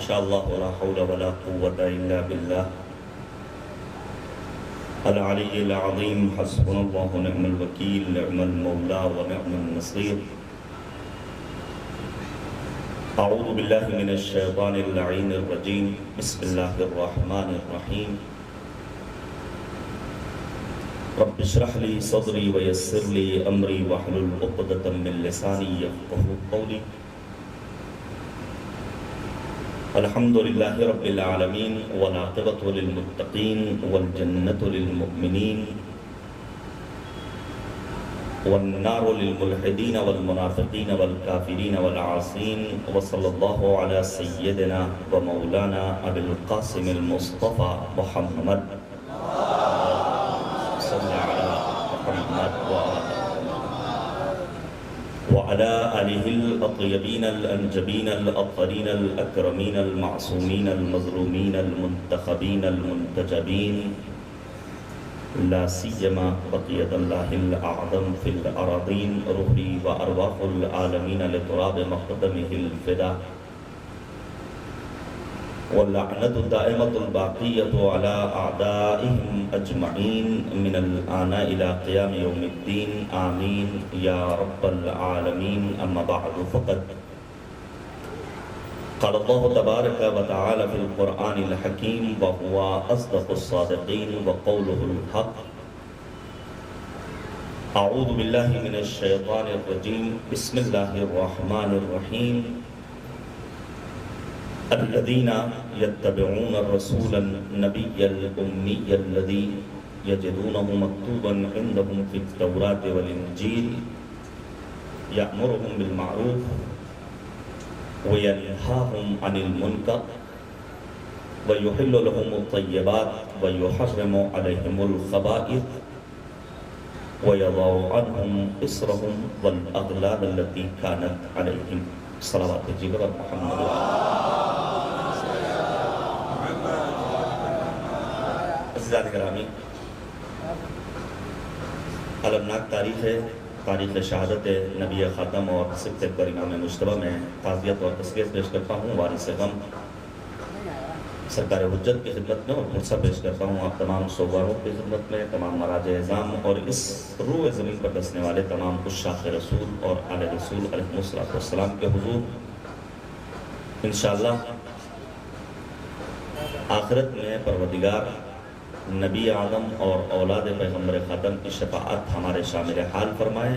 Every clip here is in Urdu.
شاء اللہ ولا حول ولا قوة الا باللہ العلی العظیم حسبنا اللہ ونعم الوکیل نعم المولا ونعم النصیر اعوذ باللہ من الشیطان اللعین الرجیم بسم اللہ الرحمن الرحیم رب اشرح لی صدری ویسر لی امری واحلل عقدۃ من لسانی یفقہوا قولی الحمدللہ رب العالمین والعاقبۃ للمتقین والجنۃ للمؤمنین والنار للملحدین والمنافقین والکافرین والعاصین وصلی اللہ علی سیدنا ومولانا ابی القاسم المصطفى محمد صلی علی محمد وعلى آلہ الأطیبین الأنجبین الأطہرین الأکرمین المعصومین المظلومین المنتخبین المنتجبین لا سیما بقیت اللہ الأعظم فی الأراضین روحی وأرواح العالمین لتراب مقدمہ الفدا واللعنة الدائمة الباقية على أعدائهم أجمعين من الآن إلى قيام يوم الدين آمين يا رب العالمين أما بعد فقد قال الله تبارك وتعالى في القرآن الحكيم وهو أصدق الصادقين وقوله الحق أعوذ بالله من الشيطان الرجيم بسم الله الرحمن الرحيم الذين يتبعون الرسول النبي الأمي الذي يجدونه مكتوبا عندهم في التوراة والإنجيل يأمرهم بالمعروف وينهاهم عن المنكر ويحل لهم الطيبات ويحرم عليهم الخبائث ويضع عنهم إصرهم والأغلال التي كانت عليهم صلوات جبر محمد عزیزان گرامی، المناک تاریخ ہے، تاریخ شہادت نبی خاتم اور سبت اکبر امام مجتبی میں تعزیت اور تذکیہ پیش کرتا ہوں وارث غم سرکار حجت کی خدمت میں، اور مرثہ پیش کرتا ہوں آپ تمام سوگواروں کی خدمت میں، تمام مراجع اعظام اور اس روح زمین پر بسنے والے تمام عشاق رسول اور آل رسول علیہ السلام کے حضور انشاءاللہ آخرت میں پروردگار نبی آدم اور اولاد پیغمبر خاتم کی شفاعت ہمارے شامل حال فرمائے۔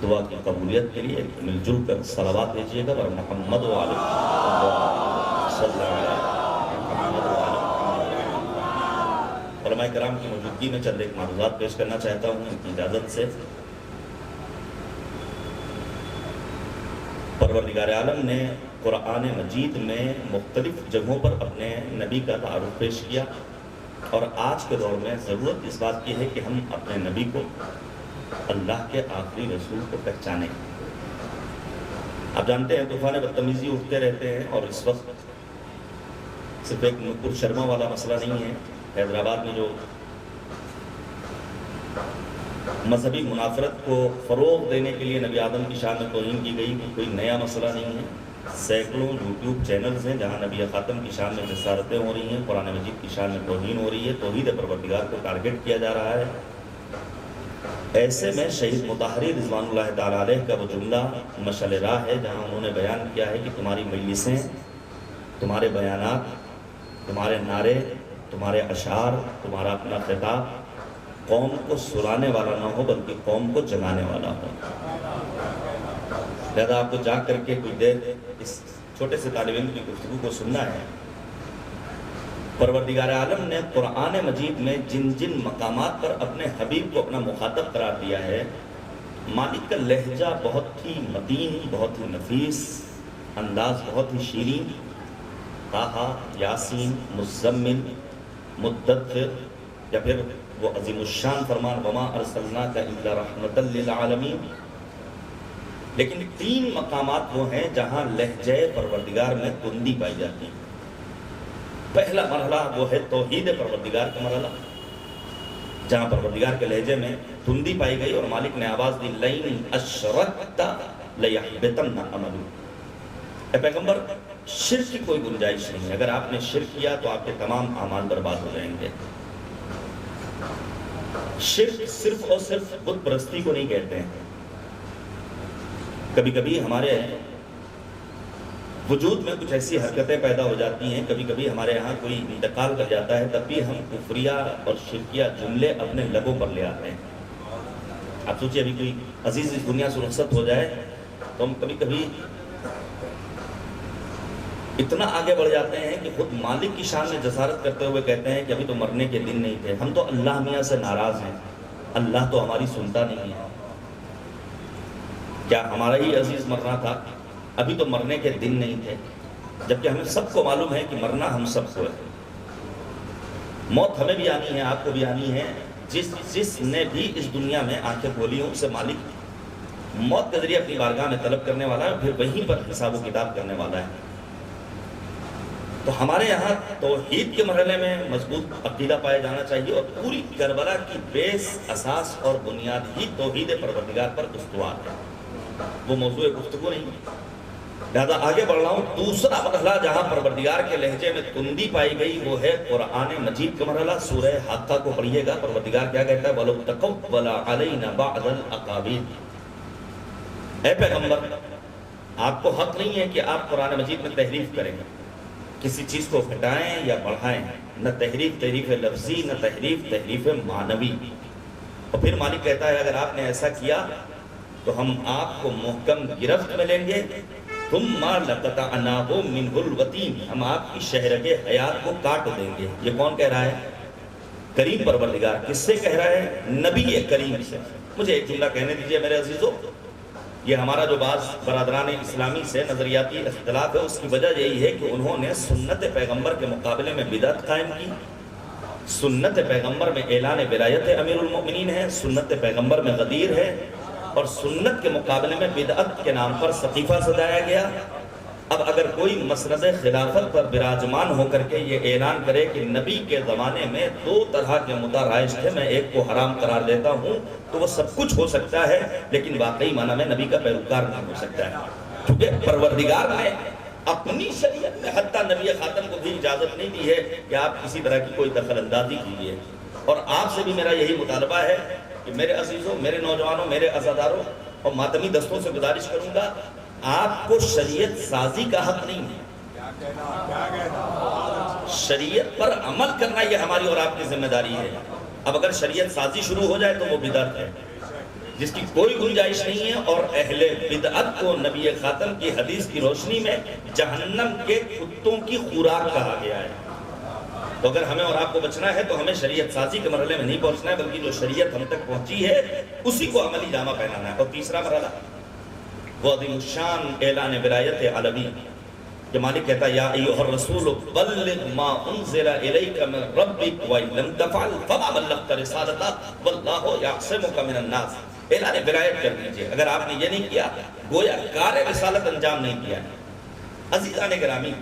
دعا کی قبولیت کے لیے مل جل کر صلوات بھیجیے گا اور محمد و آل صلی اللہ علیہ محمد و آل علماء کرام کی موجودگی میں چند ایک معروضات پیش کرنا چاہتا ہوں ان کی اجازت سے۔ پروردگار عالم نے قرآن مجید میں مختلف جگہوں پر اپنے نبی کا تعارف پیش کیا، اور آج کے دور میں ضرورت اس بات کی ہے کہ ہم اپنے نبی کو اللہ کے آخری رسول کو پہچانیں۔ آپ جانتے ہیں طوفان بدتمیزی اٹھتے رہتے ہیں، اور اس وقت صرف ایک نپور شرما والا مسئلہ نہیں ہے۔ حیدرآباد میں جو مذہبی منافرت کو فروغ دینے کے لیے نبی آدم کی شان میں توہین کی گئی، کوئی نیا مسئلہ نہیں ہے۔ سینکڑوں یوٹیوب چینلز ہیں جہاں نبی خاتم کی شان میں جسارتیں ہو رہی ہیں، قرآن مجید کی شان میں توہین ہو رہی ہے، توحید پروردگار کو ٹارگٹ کیا جا رہا ہے۔ ایسے میں شہید مطہری رضوان اللہ تعالیٰ علیہ کا وہ جملہ مشعل راہ ہے جہاں انہوں نے بیان کیا ہے کہ تمہاری مجلسیں، تمہارے بیانات، تمہارے نعرے، تمہارے اشعار، تمہارا اپنا خطاب قوم کو سلانے والا نہ ہو بلکہ قوم کو جگانے والا ہو۔ لہذا آپ کو جا کر کے کچھ دیر اس چھوٹے سے طالب علم کی گفتگو کو سننا ہے۔ پروردگار عالم نے قرآن مجید میں جن جن مقامات پر اپنے حبیب کو اپنا مخاطب قرار دیا ہے، مالک کا لہجہ بہت ہی متین، بہت ہی نفیس، انداز بہت ہی شیرین، طٰہٰ، یاسین، مزمل، مدثر، یا پھر وہ عظیم الشان فرمان وما ارسلناک الا رحمۃ للعالمین۔ لیکن تین مقامات وہ ہیں جہاں لہجہ پروردگار میں تندی پائی جاتی ہے۔ پہلا مرحلہ وہ ہے توحید پروردگار کا مرحلہ، جہاں پروردگار کے لہجے میں تندی پائی گئی اور مالک نے آواز دی لئن اشرکت لیحبطن عملک۔ اے پیغمبر شرک کی کوئی گنجائش نہیں ہے. اگر آپ نے شرک کیا تو آپ کے تمام اعمال برباد ہو جائیں گے. شرک صرف اور صرف بت پرستی کو نہیں کہتے ہیں. کبھی کبھی ہمارے وجود میں کچھ ایسی حرکتیں پیدا ہو جاتی ہیں، کبھی کبھی ہمارے ہاں کوئی انتقال کر جاتا ہے، تب بھی ہم کفریہ اور شرکیہ جملے اپنے لبوں پر لے آتے ہیں. آپ سوچیں ابھی کوئی عزیز اس دنیا سے رخصت ہو جائے تو ہم کبھی کبھی اتنا آگے بڑھ جاتے ہیں کہ خود مالک کی شان میں جسارت کرتے ہوئے کہتے ہیں کہ ابھی تو مرنے کے دن نہیں تھے. ہم تو اللہ میاں سے ناراض ہیں، اللہ تو ہماری سنتا نہیں ہے. کیا ہمارا ہی عزیز مرنا تھا؟ ابھی تو مرنے کے دن نہیں تھے. جبکہ ہمیں سب کو معلوم ہے کہ مرنا ہم سب کو ہے. موت ہمیں بھی آنی ہے، آپ کو بھی آنی ہے. جس نے بھی اس دنیا میں آنکھیں کھولی ہوں اسے مالک موت کے ذریعے اپنی بارگاہ میں طلب کرنے والا ہے، پھر وہیں پر حساب و کتاب کرنے والا ہے. تو ہمارے یہاں توحید کے مرحلے میں مضبوط عقیدہ پایا جانا چاہیے، اور پوری کربلا کی بیس، اساس اور بنیاد ہی توحید پروردگار پر استوار ہے. وہ موضوع گفتگو نہیں ہے. لہذا آگے بڑھ رہا ہوں. دوسرا مرحلہ جہاں پروردگار کے لہجے میں تندی پائی گئی وہ ہے قرآن مجید کا مرحلہ. سورہ حاقہ کو پڑھیے گا. پروردگار کیا کہتا ہے؟ وَلَوْ تَقَوَّلَ عَلَيْنَا بَعْضَ الْأَقَاوِيلِ. اے پیغمبر، آپ کو حق نہیں ہے کہ آپ قرآن مجید میں تحریف کریں، کسی چیز کو گھٹائیں یا بڑھائیں. نہ تحریف لفظی، نہ تحریف معنوی. اور پھر مالک کہتا ہے اگر آپ نے ایسا کیا تو ہم آپ کو محکم گرفت میں لیں گے. ثُمَّ لَقَطَعْنَاهُ مِنْهُ الْوَتِينَ. ہم آپ کی شہرگ حیات کو کاٹ دیں گے. یہ کون کہہ رہا ہے؟ کریم پروردگار. کس سے کہہ رہا ہے؟ نبی کریم سے. مجھے ایک جملہ کہنے دیجئے میرے عزیزو. یہ ہمارا جو بعض برادران اسلامی سے نظریاتی اختلاف ہے، اس کی وجہ یہی ہے کہ انہوں نے سنت پیغمبر کے مقابلے میں بدعت قائم کی. سنت پیغمبر میں اعلان ولایت امیر المؤمنین ہے، سنت پیغمبر میں غدیر ہے، اور سنت کے مقابلے میں بدعت کے نام پر صحیفہ سجایا گیا. اب اگر کوئی مسند خلافت پر براجمان ہو کر کے یہ اعلان کرے کہ نبی کے زمانے میں 2 طرح کے مدعا رائج تھے، میں ایک کو حرام قرار دیتا ہوں، تو وہ سب کچھ ہو سکتا ہے لیکن واقعی معنی میں نبی کا پیروکار نہیں ہو سکتا ہے. کیونکہ پروردگار نے اپنی شریعت میں حتیٰ نبی خاتم کو بھی اجازت نہیں دی ہے کہ آپ کسی طرح کی کوئی دخل اندازی کیجیے. اور آپ سے بھی میرا یہی مطالبہ ہے کہ میرے عزیزوں، میرے نوجوانوں، میرے عزاداروں اور ماتمی دستوں سے گزارش کروں گا، آپ کو شریعت سازی کا حق نہیں ہے. شریعت پر عمل کرنا یہ ہماری اور آپ کی ذمہ داری ہے. اب اگر شریعت سازی شروع ہو جائے تو وہ بدعت ہے جس کی کوئی گنجائش نہیں ہے، اور اہل بدعت کو نبی خاتم کی حدیث کی روشنی میں جہنم کے کتوں کی خوراک کہا گیا ہے. تو اگر ہمیں اور آپ کو بچنا ہے تو ہمیں شریعت سازی کے مرحلے میں نہیں پہنچنا ہے، بلکہ جو شریعت ہم تک پہنچی ہے اسی کو عملی جامہ پہنانا ہے. اور تیسرا مرحلہ وہ عظیم الشان اعلان ولایت علوی. کہ مالک کہتا ہے یا ایھا الرسول بلغ ما انزل الیک من ربک وان لم تفعل فما بلغت رسالتہ واللہ یعصمک من الناس. اعلان ولایت کر دیجئے. اگر آپ نے یہ نہیں کیا گویا کار رسالت انجام نہیں دیا. عزیزان گرامی،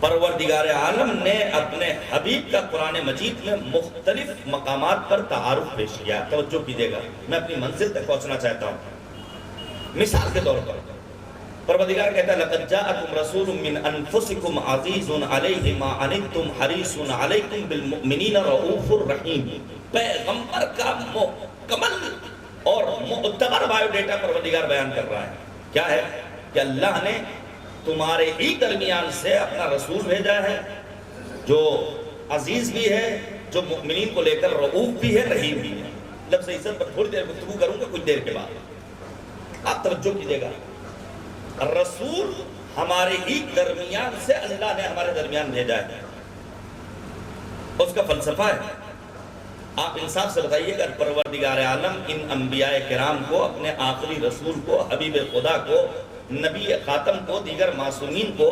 پروردگار عالم نے اپنے حبیب کا قرآن مجید میں مختلف مقامات پر تعارف پیش کیا. توجہ کیجئے گا، میں اپنی منزل تک پہنچنا چاہتا ہوں. مثال کے طور پر پروردگار کہتا ہے لَقَدْ جَاءَكُمْ رَسُولٌ مِّنْ أَنفُسِكُمْ عَزِيزٌ عَلَيْهِ مَا عَنِتُّمْ حَرِيصٌ عَلَيْكُمْ بِالْمُؤْمِنِينَ رَءُوفٌ رَحِيمٌ. پیغمبر کا مکمل اور معتبر بایو ڈیٹا پروردگار بیان کر رہا ہے. کیا ہے؟ کہ اللہ نے تمہارے ہی درمیان سے اپنا رسول بھیجا ہے جو عزیز بھی ہے، جو مؤمنین کو لے کر رؤوف بھی ہے، رحیم بھی ہے. لفظ عزت پر تھوڑی دیر گفتگو کروں گا کچھ دیر کے بعد. آپ توجہ کیجئے گا، رسول ہمارے ہی درمیان سے اللہ نے ہمارے درمیان بھیجا ہے. اس کا فلسفہ ہے. آپ انصاف سے بتائیے گا، پروردگار عالم ان انبیاء کرام کو، اپنے آخری رسول کو، حبیب خدا کو، نبی خاتم کو، دیگر معصومین کو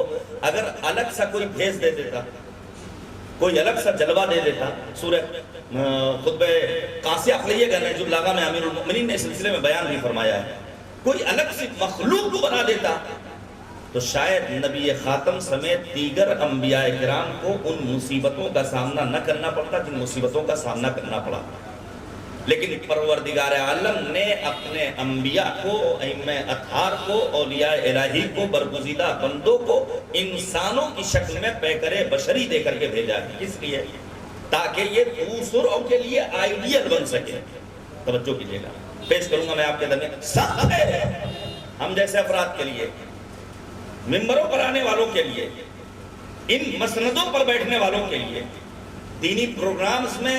اگر الگ سا کوئی بھیج دے دیتا، کوئی الگ سا جلوہ دے دیتا، سورہ خطبہ قاسیہ پڑھیے گا نہج البلاغہ میں امیر المؤمنین نے اس سلسلے میں بیان بھی فرمایا ہے، کوئی الگ سی مخلوق کو بنا دیتا تو شاید نبی خاتم سمیت دیگر انبیاء کرام کو ان مصیبتوں کا سامنا نہ کرنا پڑتا جن مصیبتوں کا سامنا کرنا پڑا. لیکن پروردگار عالم نے اپنے انبیاء کو، ائمہ اطہار کو، اولیاء الہی کو، برگزیدہ بندوں کو انسانوں کی شکل میں پیکر بشری دے کر کے بھیجا ہے۔ کس لیے؟ تاکہ یہ دوسروں کے لیے آئیڈیل بن سکے۔ توجہ کیجیے گا، پیش کروں گا میں آپ کے درمیان سخت ہے ہم جیسے افراد کے لیے، ممبروں پر آنے والوں کے لیے، ان مسندوں پر بیٹھنے والوں کے لیے، دینی پروگرامز میں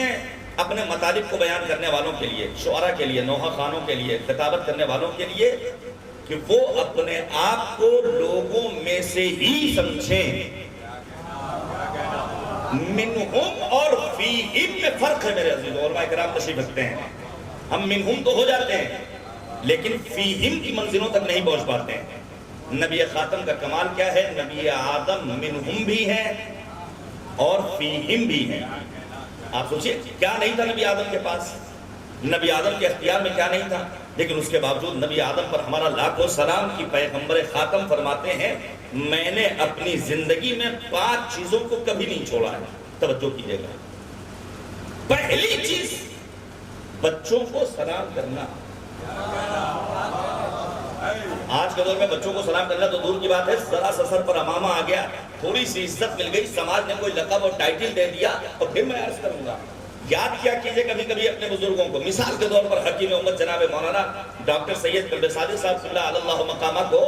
اپنے مطالب کو بیان کرنے والوں کے لیے، شعراء کے لیے، نوحہ خانوں کے لیے، خطابت کرنے والوں کے لیے، کہ وہ اپنے آپ کو لوگوں میں سے ہی سمجھیں۔ منہم اور فیہم میں فرق ہے میرے عزیزوں، علماء کرام تشریف رکھتے ہیں۔ ہم منہم تو ہو جاتے ہیں لیکن فیہم کی منزلوں تک نہیں پہنچ پاتے ہیں۔ نبی خاتم کا کمال کیا ہے؟ نبی آدم منہم بھی ہیں اور فیہم بھی ہیں۔ آپ سوچئے کیا نہیں تھا نبی آدم کے پاس، نبی آدم کے اختیار میں کیا نہیں تھا، لیکن اس کے باوجود نبی آدم پر ہمارا لاکھوں سلام کی پیغمبر خاتم فرماتے ہیں میں نے اپنی زندگی میں 5 چیزوں کو کبھی نہیں چھوڑا ہے۔ توجہ کیجئے گا، پہلی چیز بچوں کو سلام کرنا۔ آج کے دور میں بچوں کو سلام کرنا تو دور کی بات ہے، ذرا سا سر پر امامہ آ گیا، تھوڑی سی عزت مل گئی، سماج نے کوئی لقب اور ٹائٹل دے دیا، اور پھر میں عرض کروں گا یاد کیا کیجئے کبھی کبھی اپنے بزرگوں کو۔ مثال کے طور پر حکیم امت جناب مولانا ڈاکٹر سید قلب صادق صاحب صلی اللہ علیہ مقامہ کو،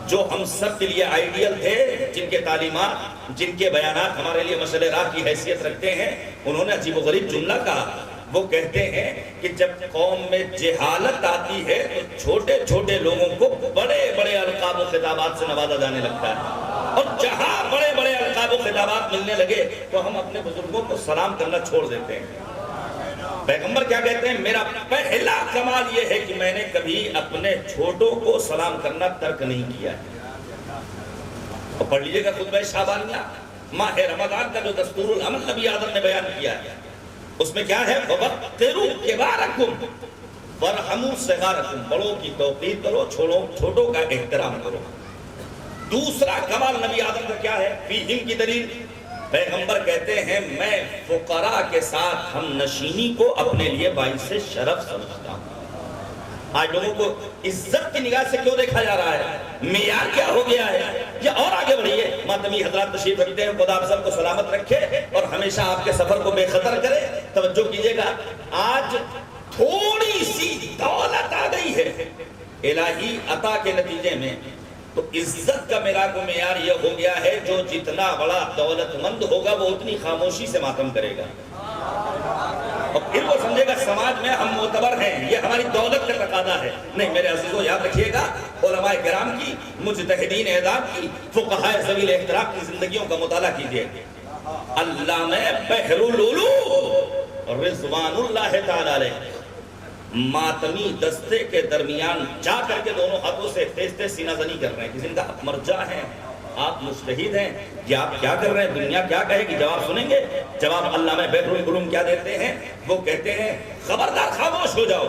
جو ہم سب کے لیے آئیڈیل تھے، جن کے تعلیمات، جن کے بیانات ہمارے لیے مشعل راہ کی حیثیت رکھتے ہیں، انہوں نے عجیب و غریب جملہ کہا۔ وہ کہتے ہیں کہ جب قوم میں جہالت آتی ہے تو چھوٹے چھوٹے لوگوں کو بڑے بڑے القاب و خطابات سے نوازا جانے لگتا ہے، اور جہاں بڑے بڑے القاب و خطابات ملنے لگے تو ہم اپنے بزرگوں کو سلام کرنا چھوڑ دیتے ہیں۔ پیغمبر کیا کہتے ہیں؟ میرا پہلا کمال یہ ہے کہ میں نے کبھی اپنے چھوٹوں کو سلام کرنا ترک نہیں کیا ہے۔ اور پڑھ لیجئے گا خطبہ شعبانیہ، ماہ رمضان کا جو دستور العمل نبی آدم نے بیان کیا ہے، اس میں کیا ہے؟ وَوَقِّرُوا كِبَارَكُمْ وَارْحَمُوا صِغَارَكُمْ، بڑوں کی توقیر کرو، چھوٹوں کا احترام کرو۔ دوسرا کمال نبی آدم کا کیا ہے؟ فیہم کی دلیل، پیغمبر کہتے ہیں میں فقراء کے ساتھ ہم نشینی کو اپنے لیے باعث شرف سمجھتا ہوں۔ آج لوگوں کو عزت کی نگاہ سے کیوں دیکھا جا رہا ہے؟ معیار کیا ہو گیا ہے؟ یا اور آگے بڑھیے، ماتمی حضرات تشریف رکھتے ہیں، خدا آپ سب کو سلامت رکھے اور ہمیشہ آپ کے سفر کو بے خطر کرے۔ توجہ کیجئے گا، آج تھوڑی سی دولت آ گئی ہے الہی عطا کے نتیجے میں، تو عزت کا میرا کو معیار یہ ہو گیا ہے جو جتنا بڑا دولت مند ہوگا وہ اتنی خاموشی سے ماتم کرے گا، اور پھر وہ سمجھے گا سماج میں ہم معتبر ہیں، یہ ہماری دولت کا تقاضا ہے۔ نہیں میرے عزیزو، یاد رکھیے گا، علماء کرام کی، مجتہدین اعداد کی، فقہاء ذوی الاحترام کی زندگیوں کا مطالعہ کیجئے۔ علامہ بحر العلوم رضوان اللہ تعالی علیہ ماتمی دستے کے درمیان جا کر کے دونوں ہاتھوں سے تیز تیز سینہ زنی کر رہے ہیں، کسی نے کہا آپ مرجع ہیں، آپ مجتہد ہیں، یہ آپ کیا کر رہے ہیں، دنیا کیا کہے گی؟ جواب سنیں گے، جواب علامہ بحر العلوم کیا دیتے ہیں؟ وہ کہتے ہیں خبردار خاموش ہو جاؤ،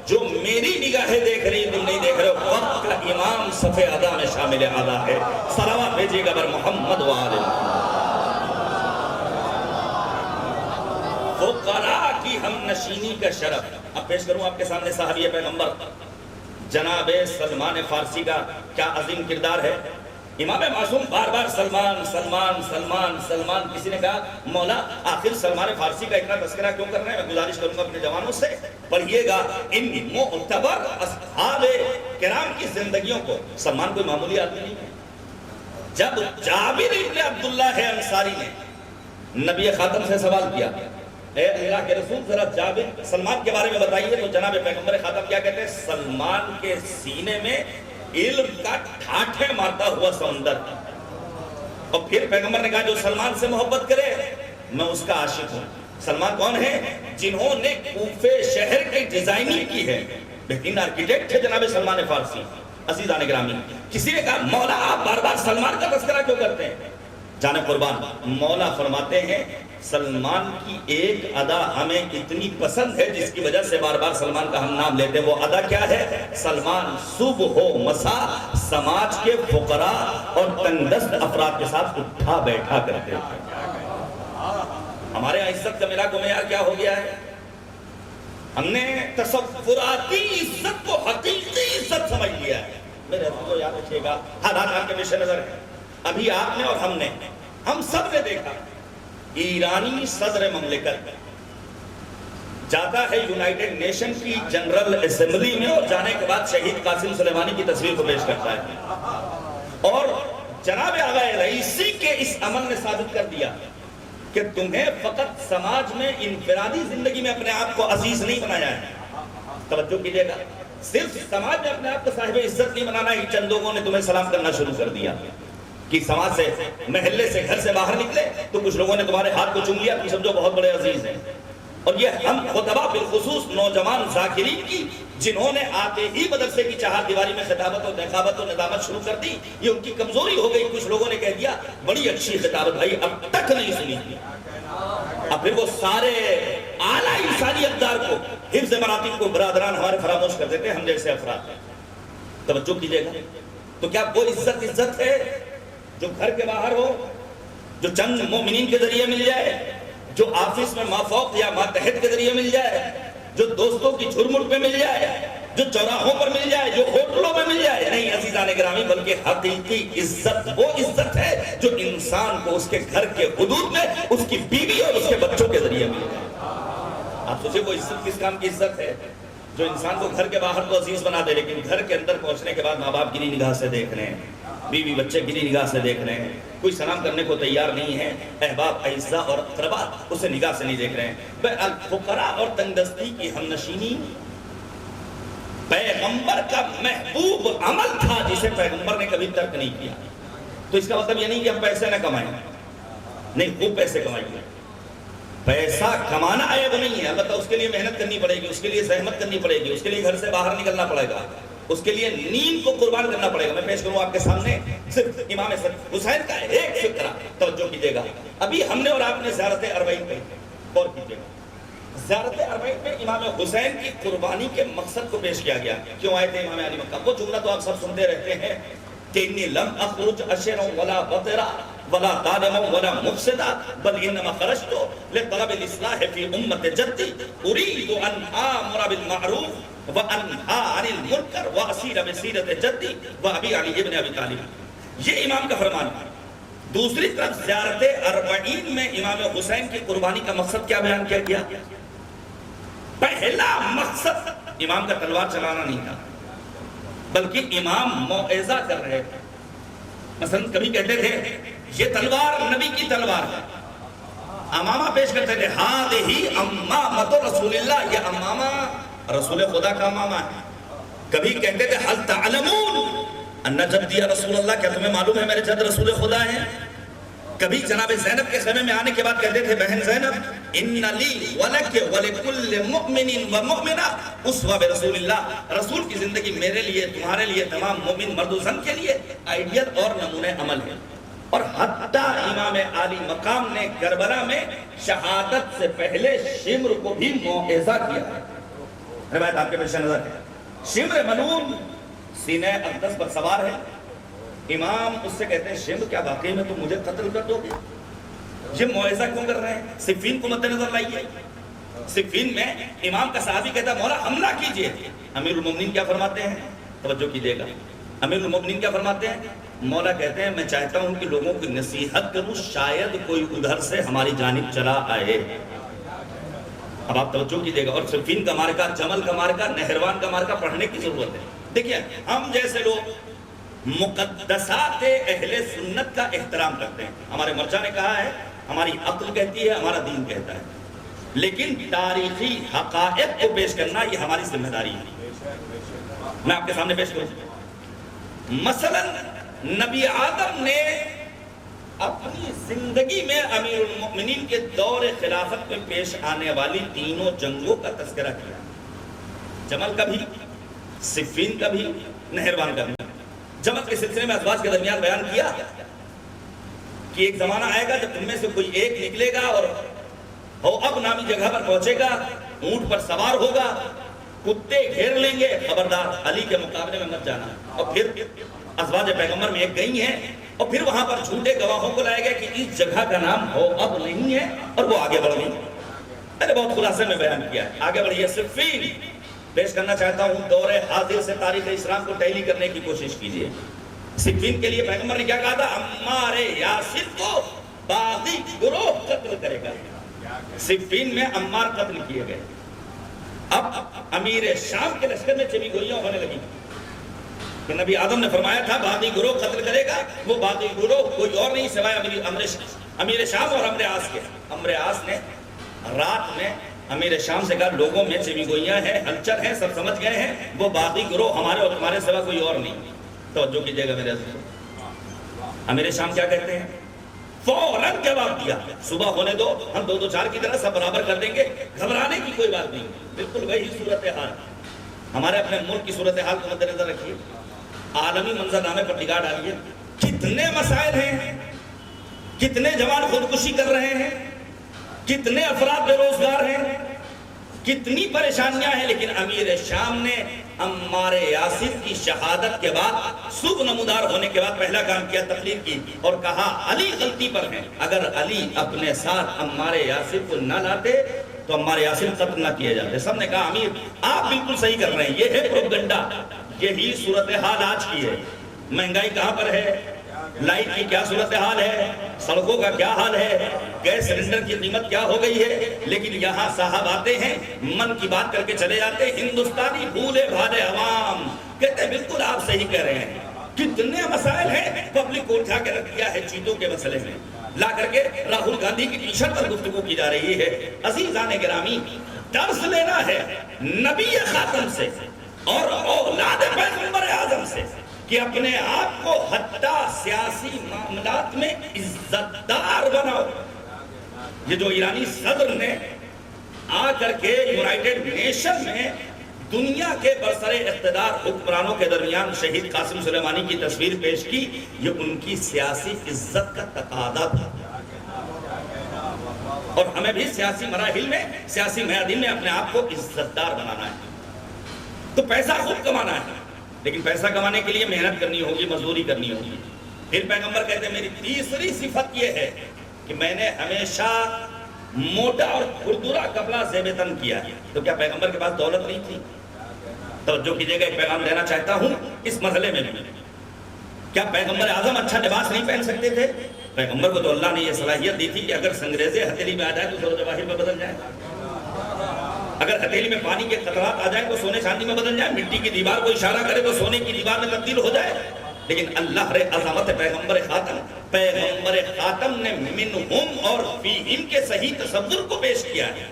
جو میری نگاہیں دیکھ رہی تم نہیں دیکھ رہے ہو، وقت کا امام صف ادا میں شامل اعلیٰ ہے۔ صلوات بھیجیے گا بر محمد و آل محمد۔ فقراء کی ہم نشینی کا شرف۔ اب پیش کروں آپ کے سامنے صحابی پیغمبر جناب سلمان فارسی کا کیا عظیم کردار ہے۔ امام معصوم بار بار سلمان سلمان سلمان سلمان، کسی نے کہا مولا آخر سلمان فارسی کا اتنا تذکرہ کیوں کر رہے ہیں؟ میں گزارش کروں گا اپنے جوانوں سے پڑھیے گا ان معتبر اصحاب کرام کی زندگیوں کو۔ سلمان کوئی معمولی آدمی نہیں ہے۔ جب جابر ابن عبداللہ انصاری نے نبی خاتم سے سوال کیا اے اللہ کے رسول ذرا جابر سلمان کے بارے میں بتائیے، تو جناب پیغمبر خاتم کیا کہتے ہیں؟ سلمان کے سینے میں علم کا ٹھاٹھے مارتا ہوا سمندر۔ اور پھر پیغمبر نے کہا جو سلمان سے محبت کرے میں اس کا عاشق ہوں۔ سلمان کون ہے؟ جنہوں نے کوفے شہر کی ڈیزائننگ کی ہے، بہترین آرکیٹیکٹ ہے جناب سلمان فارسی۔ عزیزان گرامی، کسی نے کہا مولا آپ بار بار سلمان کا تذکرہ کیوں کرتے ہیں؟ جانے قربان، مولا فرماتے ہیں سلمان کی ایک ادا ہمیں اتنی پسند ہے جس کی وجہ سے بار بار سلمان کا ہم نام لیتے ہیں۔ وہ ادا کیا ہے؟ سلمان صبح و مساء سماج کے فقراء اور تنگدست افراد کے ساتھ اٹھا بیٹھا کرتے ہیں۔ ہمارے یہاں عزت کا میرا کو معیار کیا ہو گیا ہے؟ ہم نے تصوراتی عزت کو حقیقی عزت سمجھ لیا ہے. میرے حضرت کو یاد رکھیے گا، حالات آپ کے پیش نظر ہیں. ابھی آپ نے اور ہم سب نے دیکھا ایرانی صدر مملکت جاتا ہے یونائٹڈ نیشن کی جنرل اسمبلی میں، اور جانے کے بعد شہید قاسم سلیمانی کی تصویر کو پیش کرتا ہے، اور جناب آغا رئیسی کے اس عمل نے ثابت کر دیا کہ تمہیں فقط سماج میں انفرادی زندگی میں اپنے آپ کو عزیز نہیں بنایا ہے. توجہ کیجئے گا، صرف سماج میں اپنے آپ کو صاحب عزت نہیں بنانا ہی، چند لوگوں نے تمہیں سلام کرنا شروع کر دیا کہ سماج سے، محلے سے، گھر سے باہر نکلے تو کچھ لوگوں نے تمہارے ہاتھ کو چوم لیا کہ سمجھو بہت بڑے عزیز ہیں. اور یہ ہم خطبہ بالخصوص نوجوان ذاکرین کی، جنہوں نے آتے ہی مدرسے کی چہار دیواری میں خطابت اور نقابت اور ندامت شروع کر دی، یہ ان کی کمزوری ہو گئی. کچھ لوگوں نے کہہ دیا بڑی اچھی خطابت بھائی، اب تک نہیں سنی. اب پھر وہ سارے اعلیٰ انسانی اقدار کو، حفظ مراتب کو برادران ہمارے فراموش کر دیتے ہیں ہم جیسے افراد. توجہ کیجئے گا، تو کیا وہ عزت ہے جو گھر کے باہر ہو، جو چند مومنین کے ذریعے مل جائے، جو آفس میں مافوق یا ماتحت کے ذریعے مل جائے، جو دوستوں کی جھرمٹ پہ مل جائے، جو چوراہوں پر مل جائے، جو ہوٹلوں میں مل جائے؟ نہیں عزیزان گرامی، بلکہ حقیقی عزت وہ عزت ہے جو انسان کو اس کے گھر کے حدود میں اس کی بیوی اور اس کے بچوں کے ذریعے مل جائے. آپ سوچیں وہ عزت کس کام کی عزت ہے؟ جو انسان کو گھر کے باہر تو عزیز بنا دے، لیکن گھر کے اندر پہنچنے کے بعد ماں باپ گری نگاہ سے دیکھ رہے ہیں، بیوی بچے گری نگاہ سے دیکھ رہے ہیں، کوئی سلام کرنے کو تیار نہیں ہے، احباب اعزاء اور اقربا اسے نگاہ سے نہیں دیکھ رہے ہیں. فقراء اور تنگدستی کی ہم نشینی پیغمبر کا محبوب عمل تھا، جسے پیغمبر نے کبھی ترک نہیں کیا. تو اس کا مطلب یہ نہیں کہ ہم پیسے نہ کمائیں، نہیں، خوب پیسے کمائیں. پیسہ کمانا عیب نہیں ہے، البتہ اس کے لیے محنت کرنی پڑے گی، اس کے لیے زحمت کرنی پڑے گی، اس کے لیے گھر سے باہر نکلنا پڑے گا، اس کے لیے نیند کو قربان کرنا پڑے گا. میں پیش کروں آپ کے سامنے صرف امام حسین کا ایک فقرہ، توجہ کیجئے گا. ابھی ہم نے اور آپ نے زیارت اربعین پہ غور کیجئے گا. زیارت اربعین میں امام حسین کی قربانی کے مقصد کو پیش کیا گیا. کیوں آئے تھے امام علی مکہ؟ وہ جملہ تو آپ سب سنتے رہتے ہیں کہ انی لم اخرج اشرا ولا بطرا ولا ظالما ولا مفسدا بل انما خرجت لطلب الاصلاح في امه جدي اريد ان امر بالمعروف وانهى عن المنكر واسير بسيره جدي وابي علي ابن ابي طالب. یہ امام کا فرمان ہے. دوسری طرف زیارت اربعین میں امام حسین کی قربانی کا مقصد کیا بیان کیا گیا؟ پہلا مقصد امام کا تلوار چلانا نہیں تھا، بلکہ امام موعظہ کر رہے تھے. مثلا کبھی کہتے تھے یہ تلوار نبی کی تلوار ہے، امامہ پیش کرتے تھے ہذہ امامۃ رسول اللہ، یہ امامہ رسول خدا کا امامہ ہے. کبھی کہتے تھے هل تعلمون ان جدی رسول اللہ، کیا تمہیں معلوم ہے میرے جد رسول خدا ہیں؟ کبھی جناب زینب کے خیمے میں آنے کے بعد کہتے تھے بہن زینب ان لی ولک ولکل مؤمن ومؤمنہ اسوہ برسول اللہ، رسول کی زندگی میرے لیے، تمہارے لیے، تمام مومن مرد و زن کے لیے آئیڈیل اور نمونہ عمل ہے. اور حتیٰ امام عالی مقام نے کربلا میں شہادت سے پہلے شمر کو بھی موعظہ کیا ہے. روایت آپ کے پیش نظر ہے. شمر ملعون سینہ اقدس پر سوار ہے. امام اس سے کہتے ہیں شمر کیا واقعی میں تم مجھے قتل کر دو گے؟ یہ موعظہ کیوں کر رہے ہیں؟ صفین کو مد نظر لائیے. صفین میں امام کا صحابی کہتا ہے مولا حملہ کیجئے. امیر المومنین کیا فرماتے ہیں؟ توجہ کیجئے گا. امیر المومنین کیا فرماتے ہیں؟ مولا کہتے ہیں میں چاہتا ہوں کہ لوگوں کی نصیحت کروں، شاید کوئی ادھر سے ہماری جانب چلا آئے. اب آپ توجہ کیجئے گا. اور صفین کا مارکہ، جمل کا مارکہ، نہروان کا مارکہ پڑھنے کی ضرورت ہے. دیکھیں ہم جیسے لوگ مقدسات اہل سنت کا احترام کرتے ہیں. ہمارے مرجع نے کہا ہے، ہماری عقل کہتی ہے، ہمارا دین کہتا ہے، لیکن تاریخی حقائق کو پیش کرنا یہ ہماری ذمہ داری ہے. میں آپ کے سامنے پیش کروں. مثلا نبی آدم نے اپنی زندگی میں امیر المؤمنین کے دور خلافت میں پیش آنے والی تینوں جنگوں کا تذکرہ کیا. جمل کا بھی، صفین کا بھی، نہروان کا بھی. جمل کے سلسلے میں ازواج کے درمیان بیان کیا کہ ایک زمانہ آئے گا جب تم میں سے کوئی ایک نکلے گا اور اب نامی جگہ پر پہنچے گا، اونٹ پر سوار ہوگا، کتے گھیر لیں گے، خبردار علی کے مقابلے میں مت جانا. اور پھر ازواج پیغمبر میں ایک گئی ہیں، اور پھر وہاں پر جھوٹے گواہوں کو لائے گئے کہ اس جگہ کا نام اب نہیں ہے، اور وہ آگے بڑھ گئی. میں نے بہت خلاصے میں بیان کیا ہے، آگے بڑھیے۔ صفین پیش کرنا چاہتا ہوں، دور حاضر سے تاریخ اسلام کو ٹیلی کرنے کی کوشش کیجئے۔ صفین کے لیے پیغمبر نے کیا کہا تھا؟ عمار یاسر کو باغی گروہ قتل کرے گا۔ صفین میں عمار قتل کیے گئے۔ اب امیر شام کے لشکر میں چمی گوئیاں ہونے لگی کہ نبی آدم نے فرمایا تھا باغی گروہ قتل کرے گا، وہ باغی گروہ کوئی اور نہیں سوائے امیر شام اور عمرو عاص کے۔ عمرو عاص نے رات میں امیر شام سے کہا لوگوں میں چمی گوئیاں ہیں، ہلچل ہیں، سب سمجھ گئے ہیں، وہ باغی گروہ ہمارے اور تمہارے سوا کوئی اور نہیں۔ توجہ کیجئے گا میرے عزیزو، امیر شام کیا کہتے ہیں؟ فوراً جواب دیا، صبح ہونے دو، ہم دو دو چار کی طرح سب برابر کر دیں گے، گھبرانے کی کوئی بات نہیں۔ بالکل وہی صورتحال، ہمارے اپنے ملک کی صورتحال کو مد نظر رکھیے، عالمی منظرنامے پر نگاہ ڈالیے، کتنے مسائل ہیں، کتنے جوان خودکشی کر رہے ہیں، کتنے افراد بے روزگار ہیں، کتنی پریشانیاں ہیں، لیکن امیر شام نے عمار یاسر کی شہادت کے بعد، صبح نمودار ہونے کے بعد پہلا کام کیا، تقریر کی اور کہا علی غلطی پر ہیں، اگر علی اپنے ساتھ عمار یاسر کو نہ لاتے تو عمار یاسر قتل نہ کیے جاتے۔ سب نے کہا امیر آپ بالکل صحیح کر رہے ہیں، یہ ہے پروپیگنڈا، یہی صورتحال آج کی ہے۔ مہنگائی کہاں پر ہے، لائٹ کی کیا صورتحال ہے، سڑکوں کا کیا حال ہے، گیس سلنڈر کی قیمت کیا ہو گئی ہے، لیکن یہاں صاحب آتے ہیں، من کی بات کر کے چلے جاتے ہیں، ہندوستانی بھولے بھالے عوام کہتے ہیں بالکل آپ صحیح کہہ رہے ہیں۔ کتنے مسائل ہیں، پبلک کو اٹھا کے رکھ دیا ہے چیتوں کے مسئلے میں، لا کر کے راہل گاندھی کی ٹی شرٹ پر گفتگو کی جا رہی ہے۔ عزیزان گرامی، درس لینا ہے نبی خاتم سے اور اولاد پیغمبر اعظم سے کہ اپنے آپ کو حتیٰ سیاسی معاملات میں عزت دار بناؤ۔ یہ جو ایرانی صدر نے آ کر کے یونائیٹڈ نیشن میں دنیا کے برسر اقتدار حکمرانوں کے درمیان شہید قاسم سلیمانی کی تصویر پیش کی، یہ ان کی سیاسی عزت کا تقاضا تھا، اور ہمیں بھی سیاسی مراحل میں، سیاسی میادین میں اپنے آپ کو عزت دار بنانا ہے۔ تو پیسہ خوب کمانا ہے، لیکن پیسہ کمانے کے لیے محنت کرنی ہوگی، مزدوری کرنی ہوگی۔ پھر پیغمبر کہتے ہیں میری تیسری صفت یہ ہے کہ میں نے ہمیشہ موٹا اور کھردرا کپڑا زیب تن کیا ہے۔ تو کیا پیغمبر کے پاس دولت نہیں تھی؟ توجہ کیجئے گا، ایک پیغام دینا چاہتا ہوں اس مسئلے میں بھی۔ کیا پیغمبر اعظم اچھا لباس نہیں پہن سکتے تھے؟ پیغمبر کو تو اللہ نے یہ صلاحیت دی تھی کہ اگر سنگریزے ہتھیلی میں آ جائے تو زر جواہر میں بدل جائے، اگر ہتھیلی میں پانی کے قطرات آ جائیں تو سونے چاندی میں بدل جائے، مٹی کی دیوار کو اشارہ کرے تو سونے کی دیوار میں تبدیل ہو جائے۔ لیکن اللہ رے عظمت پیغمبر خاتم نے منہم اور فیہم کے صحیح تصور کو پیش کیا ہے۔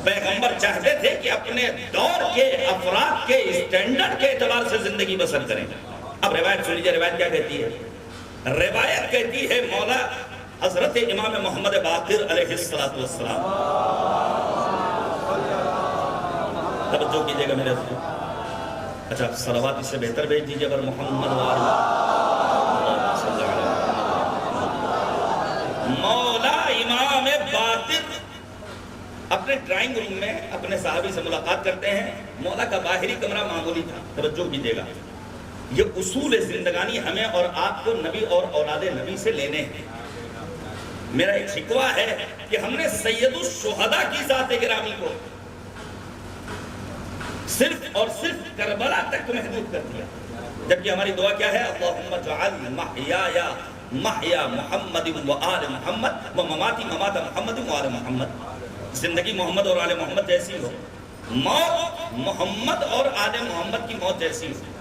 پیغمبر چاہتے تھے کہ اپنے دور کے افراد کے اسٹینڈرڈ کے اعتبار سے زندگی بسر کریں۔ اب روایت سن لیجیے، روایت کیا کہتی ہے؟ روایت کہتی ہے مولا حضرت امام محمد باقر علیہ السلام، توجہ کیجئے گا میرے حضور، اچھا صلوات اس سے بہتر بھیج دیجئے اگر محمد مولا امام باقر اپنے ڈرائنگ روم میں اپنے صحابی سے ملاقات کرتے ہیں۔ مولا کا باہری کمرہ معمولی تھا، توجہ کیجئے گا، یہ اصول زندگانی ہمیں اور آپ کو نبی اور اولاد نبی سے لینے ہیں۔ میرا ایک شکوہ ہے کہ ہم نے سید الشہداء کی ذات گرامی کو صرف اور صرف کربلا تک محدود کر دیا، جبکہ ہماری دعا کیا ہے؟ اللہم اجعل محیایا محیا محمد و آل محمد و مماتی ممات محمد و آل محمد، زندگی محمد اور آل محمد جیسی ہو، موت محمد اور آل محمد کی موت جیسی ہو۔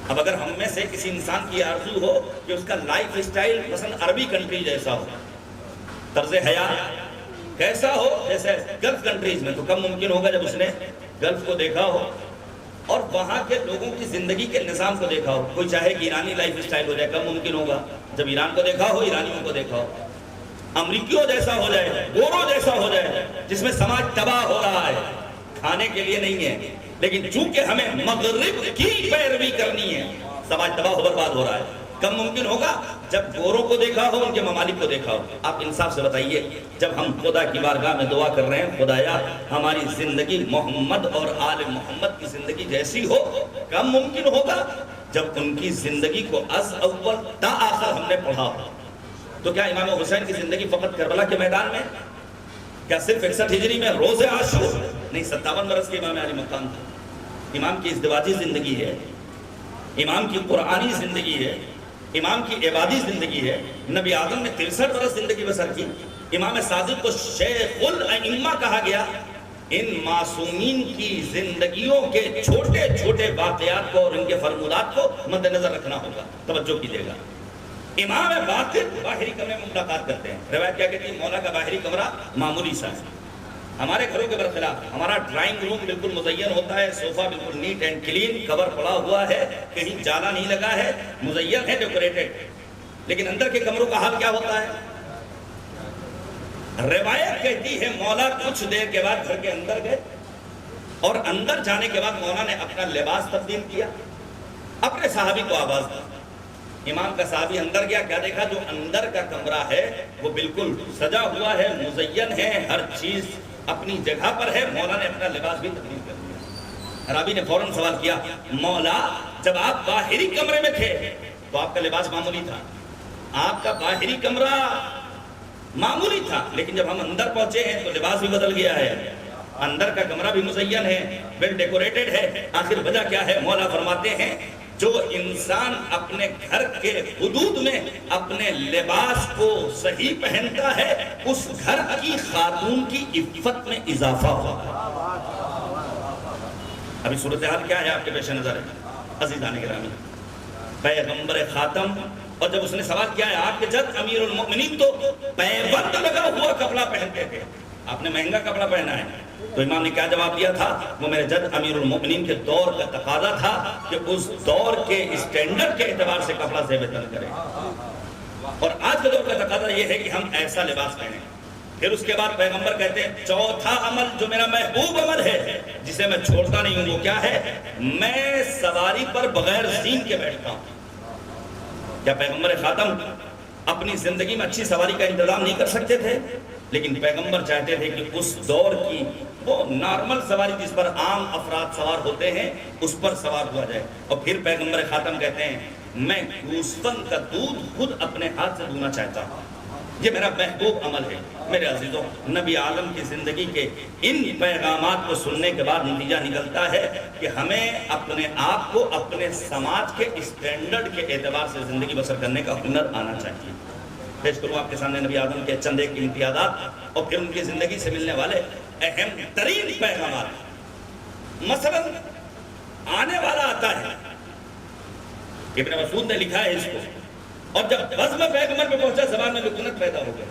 اب اگر ہم میں سے کسی انسان کی آرزو ہو کہ اس کا لائف اسٹائل مثلا عربی کنٹری جیسا ہو، طرز حیات کیسا ہو جیسے گلف کنٹریز میں، تو کم ممکن ہوگا جب اس نے گلف کو دیکھا ہو اور وہاں کے لوگوں کی زندگی کے نظام کو دیکھا ہو۔ کوئی چاہے کہ ایرانی لائف اسٹائل ہو جائے، کم ممکن ہوگا جب ایران کو دیکھا ہو، ایرانیوں کو دیکھا ہو، امریکیوں جیسا ہو جائے، گوروں جیسا ہو جائے، جس میں سماج تباہ ہو رہا ہے، کھانے کے لیے نہیں ہے، لیکن چونکہ ہمیں مغرب کی پیروی کرنی ہے، سماج تباہ ہو برباد ہو رہا ہے۔ کم ممکن ہوگا جب گوروں کو دیکھا ہو، ان کے ممالک کو دیکھا ہو۔ آپ انصاف سے بتائیے، جب ہم خدا کی بارگاہ میں دعا کر رہے ہیں خدایا ہماری زندگی محمد اور آل محمد کی زندگی جیسی ہو، کم ممکن ہوگا جب ان کی زندگی کو از اول تا آخر ہم نے پڑھا ہو۔ تو کیا امام حسین کی زندگی فقط کربلا کے میدان میں؟ کیا صرف 61 ہجری میں روز عاشور؟ نہیں، 57 برس کے امام علی مقام تھا۔ امام کی ازدواجی زندگی ہے، امام کی قرآنی زندگی ہے، امام کی عبادی زندگی ہے۔ نبی آدم نے 63 برس زندگی بسر کی۔ امام صادق کو شیخ الائمہ کہا گیا۔ ان معصومین کی زندگیوں کے چھوٹے چھوٹے واقعات کو اور ان کے فرمودات کو مد نظر رکھنا ہوگا، توجہ کیجیے گا۔ امام باطن باہری کمرے میں ملاقات کرتے ہیں۔ روایت کیا کہتی ہے؟ مولا کا باہری کمرہ معمولی سا ہے، ہمارے گھروں کے برخلاف ہمارا ڈرائنگ روم بالکل مزین ہوتا ہے، صوفہ بالکل نیٹ اینڈ کلین، کور پڑا ہوا ہے، کہیں جالا نہیں لگا ہے، مزین ہے، ڈیکوریٹڈ۔ لیکن اندر کے کمروں کا حال کیا ہوتا ہے؟ روایت کہتی ہے مولا کچھ دیر کے بعد گھر کے اندر گئے، اور اندر جانے کے بعد مولا نے اپنا لباس تبدیل کیا، اپنے صحابی کو آواز دی۔ امام کا صحابی اندر گیا، کیا دیکھا؟ جو اندر کا کمرہ ہے وہ بالکل سجا ہوا ہے، مزین ہے، ہر چیز اپنی جگہ پر ہے۔ مولا نے اپنا لباس بھی تبدیل کر دیا۔ رابی نے فوراً سوال کیا، مولا جب آپ باہری کمرے میں تھے تو آپ کا لباس معمولی تھا، آپ کا باہری کمرہ معمولی تھا، لیکن جب ہم اندر پہنچے ہیں تو لباس بھی بدل گیا ہے، اندر کا کمرہ بھی مزین ہے، ویل ڈیکوریٹڈ ہے۔ آخر وجہ کیا ہے؟ مولا فرماتے ہیں جو انسان اپنے گھر کے حدود میں اپنے لباس کو صحیح پہنتا ہے اس گھر کی خاتون کی عفت میں اضافہ ہوتا ہے۔ ابھی صورتحال کیا ہے آپ کے پیش نظر ہے عزیزان گرامی؟ پیغمبر خاتم، اور جب اس نے سوال کیا ہے آپ کے جد امیر المؤمنین تو پیوند لگا ہوا کپڑا پہنتے تھے، آپ نے مہنگا کپڑا پہنا ہے، تو امام نے کیا جواب دیا تھا؟ وہ میرے جد امیر المؤمنین کے دور کا تقاضا تھا کہ اس دور کے اسٹینڈرڈ کے اعتبار سے کپڑا زیب تن کریں، اور آج کے دور کا تقاضا یہ ہے کہ ہم ایسا لباس پہنیں۔ پھر اس کے بعد پیغمبر کہتے ہیں چوتھا عمل جو میرا محبوب عمل ہے جسے میں چھوڑتا نہیں ہوں وہ کیا ہے؟ میں سواری پر بغیر زین کے بیٹھتا ہوں۔ کیا پیغمبر خاتم اپنی زندگی میں اچھی سواری کا انتظام نہیں کر سکتے تھے؟ لیکن پیغمبر چاہتے تھے کہ اس دور کی وہ نارمل سواری جس پر عام افراد سوار ہوتے ہیں اس پر سوار ہوا جائے۔ اور پھر پیغمبر خاتم کہتے ہیں میں گوسفند کا دودھ خود اپنے ہاتھ سے دھونا چاہتا ہوں، یہ میرا محبوب عمل ہے۔ میرے عزیزوں، نبی عالم کی زندگی کے ان پیغامات کو سننے کے بعد نتیجہ نکلتا ہے کہ ہمیں اپنے آپ کو اپنے سماج کے اسٹینڈرڈ کے اعتبار سے زندگی بسر کرنے کا ہنر آنا چاہیے۔ پیش کروں آپ کے سامنے نبی آدم کے چند ایک امتیازات اور پھر ان کی زندگی سے ملنے والے اہم ترین پیغامات۔ مثلا آنے والا آتا ہے، ابن مسعود نے لکھا ہے اس کو، اور جب بزم پیغمبر میں پہنچا زبان میں لکنت پیدا ہو گئی۔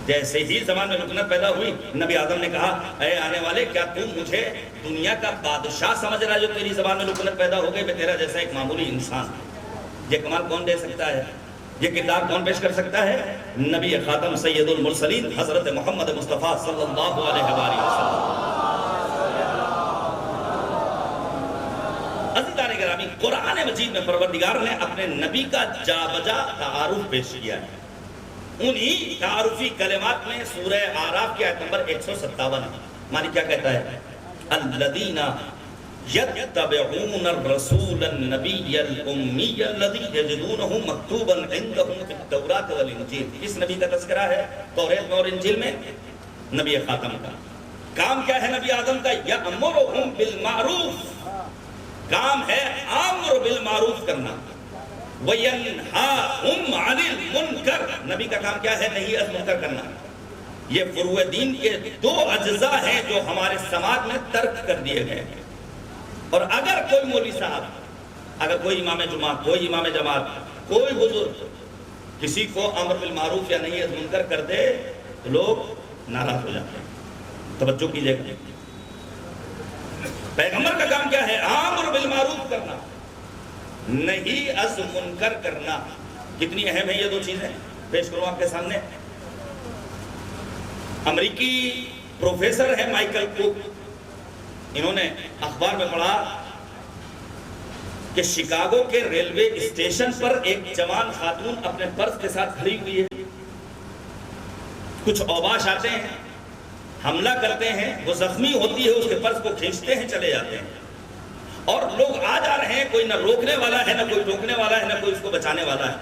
جیسے ہی زبان میں لکنت پیدا ہوئی نبی آدم نے کہا اے آنے والے کیا تم مجھے دنیا کا بادشاہ سمجھ رہا جو تیری زبان میں لکنت پیدا ہو گئی؟ میں تیرا جیسا ایک معمولی انسان۔ یہ کمال کون دے سکتا ہے؟ یہ کردار کون پیش کر سکتا ہے؟ نبی خاتم سید المرسلین حضرت محمد مصطفیٰ صلی اللہ علیہ وآلہ وسلم۔ عزیزان گرامی، قرآن مجید میں پروردگار نے اپنے نبی کا جا بجا تعارف پیش کیا ہے۔ انہی تعارفی کلمات میں سورہ اعراف کی آیت نمبر 157 مالک کیا کہتا ہے؟ الذین یتبعون الرسول النبی الامی الذی یجدونہ مکتوبا عندہم فی التوراۃ والانجیل۔ اس نبی کا تذکرہ ہے توریت میں اور انجیل میں، نبی خاتم کا کام کیا ہے؟ نبی آدم کا یأمرہم بالمعروف، کام ہے امر بالمعروف کرنا، وَيَنْهَاهُمْ عَنِ الْمُنْكَرِ، نبی کا کام کیا ہے؟ نہیں از منکر کرنا۔ یہ فروع دین کے دو اجزاء ہیں جو ہمارے سماج میں ترک کر دیے گئے ہیں، اور اگر کوئی مولوی صاحب، اگر کوئی امام جماعت، کوئی امام جماعت، کوئی بزرگ کسی کو امر بالمعروف یا نہیں از منکر کر دے تو لوگ ناراض ہو جاتے ہیں۔ توجہ کیجئے گا، پیغمبر کا کام کیا ہے؟ امر بالمعروف کرنا، نہیں از منکر کرنا۔ کتنی اہم ہے یہ دو چیزیں، پیش کروں آپ کے سامنے۔ امریکی پروفیسر ہے مائیکل کوک، انہوں نے اخبار میں پڑھا کہ شکاگو کے ریلوے اسٹیشن پر ایک جوان خاتون اپنے پرس کے ساتھ کھڑی ہوئی ہے، کچھ اوباش آتے ہیں، حملہ کرتے ہیں، وہ زخمی ہوتی ہے، اس کے پرس کو کھینچتے ہیں، چلے جاتے ہیں، اور لوگ آ جا رہے ہیں، کوئی نہ روکنے والا ہے، نہ کوئی ٹوکنے والا ہے، نہ کوئی اس کو بچانے والا ہے۔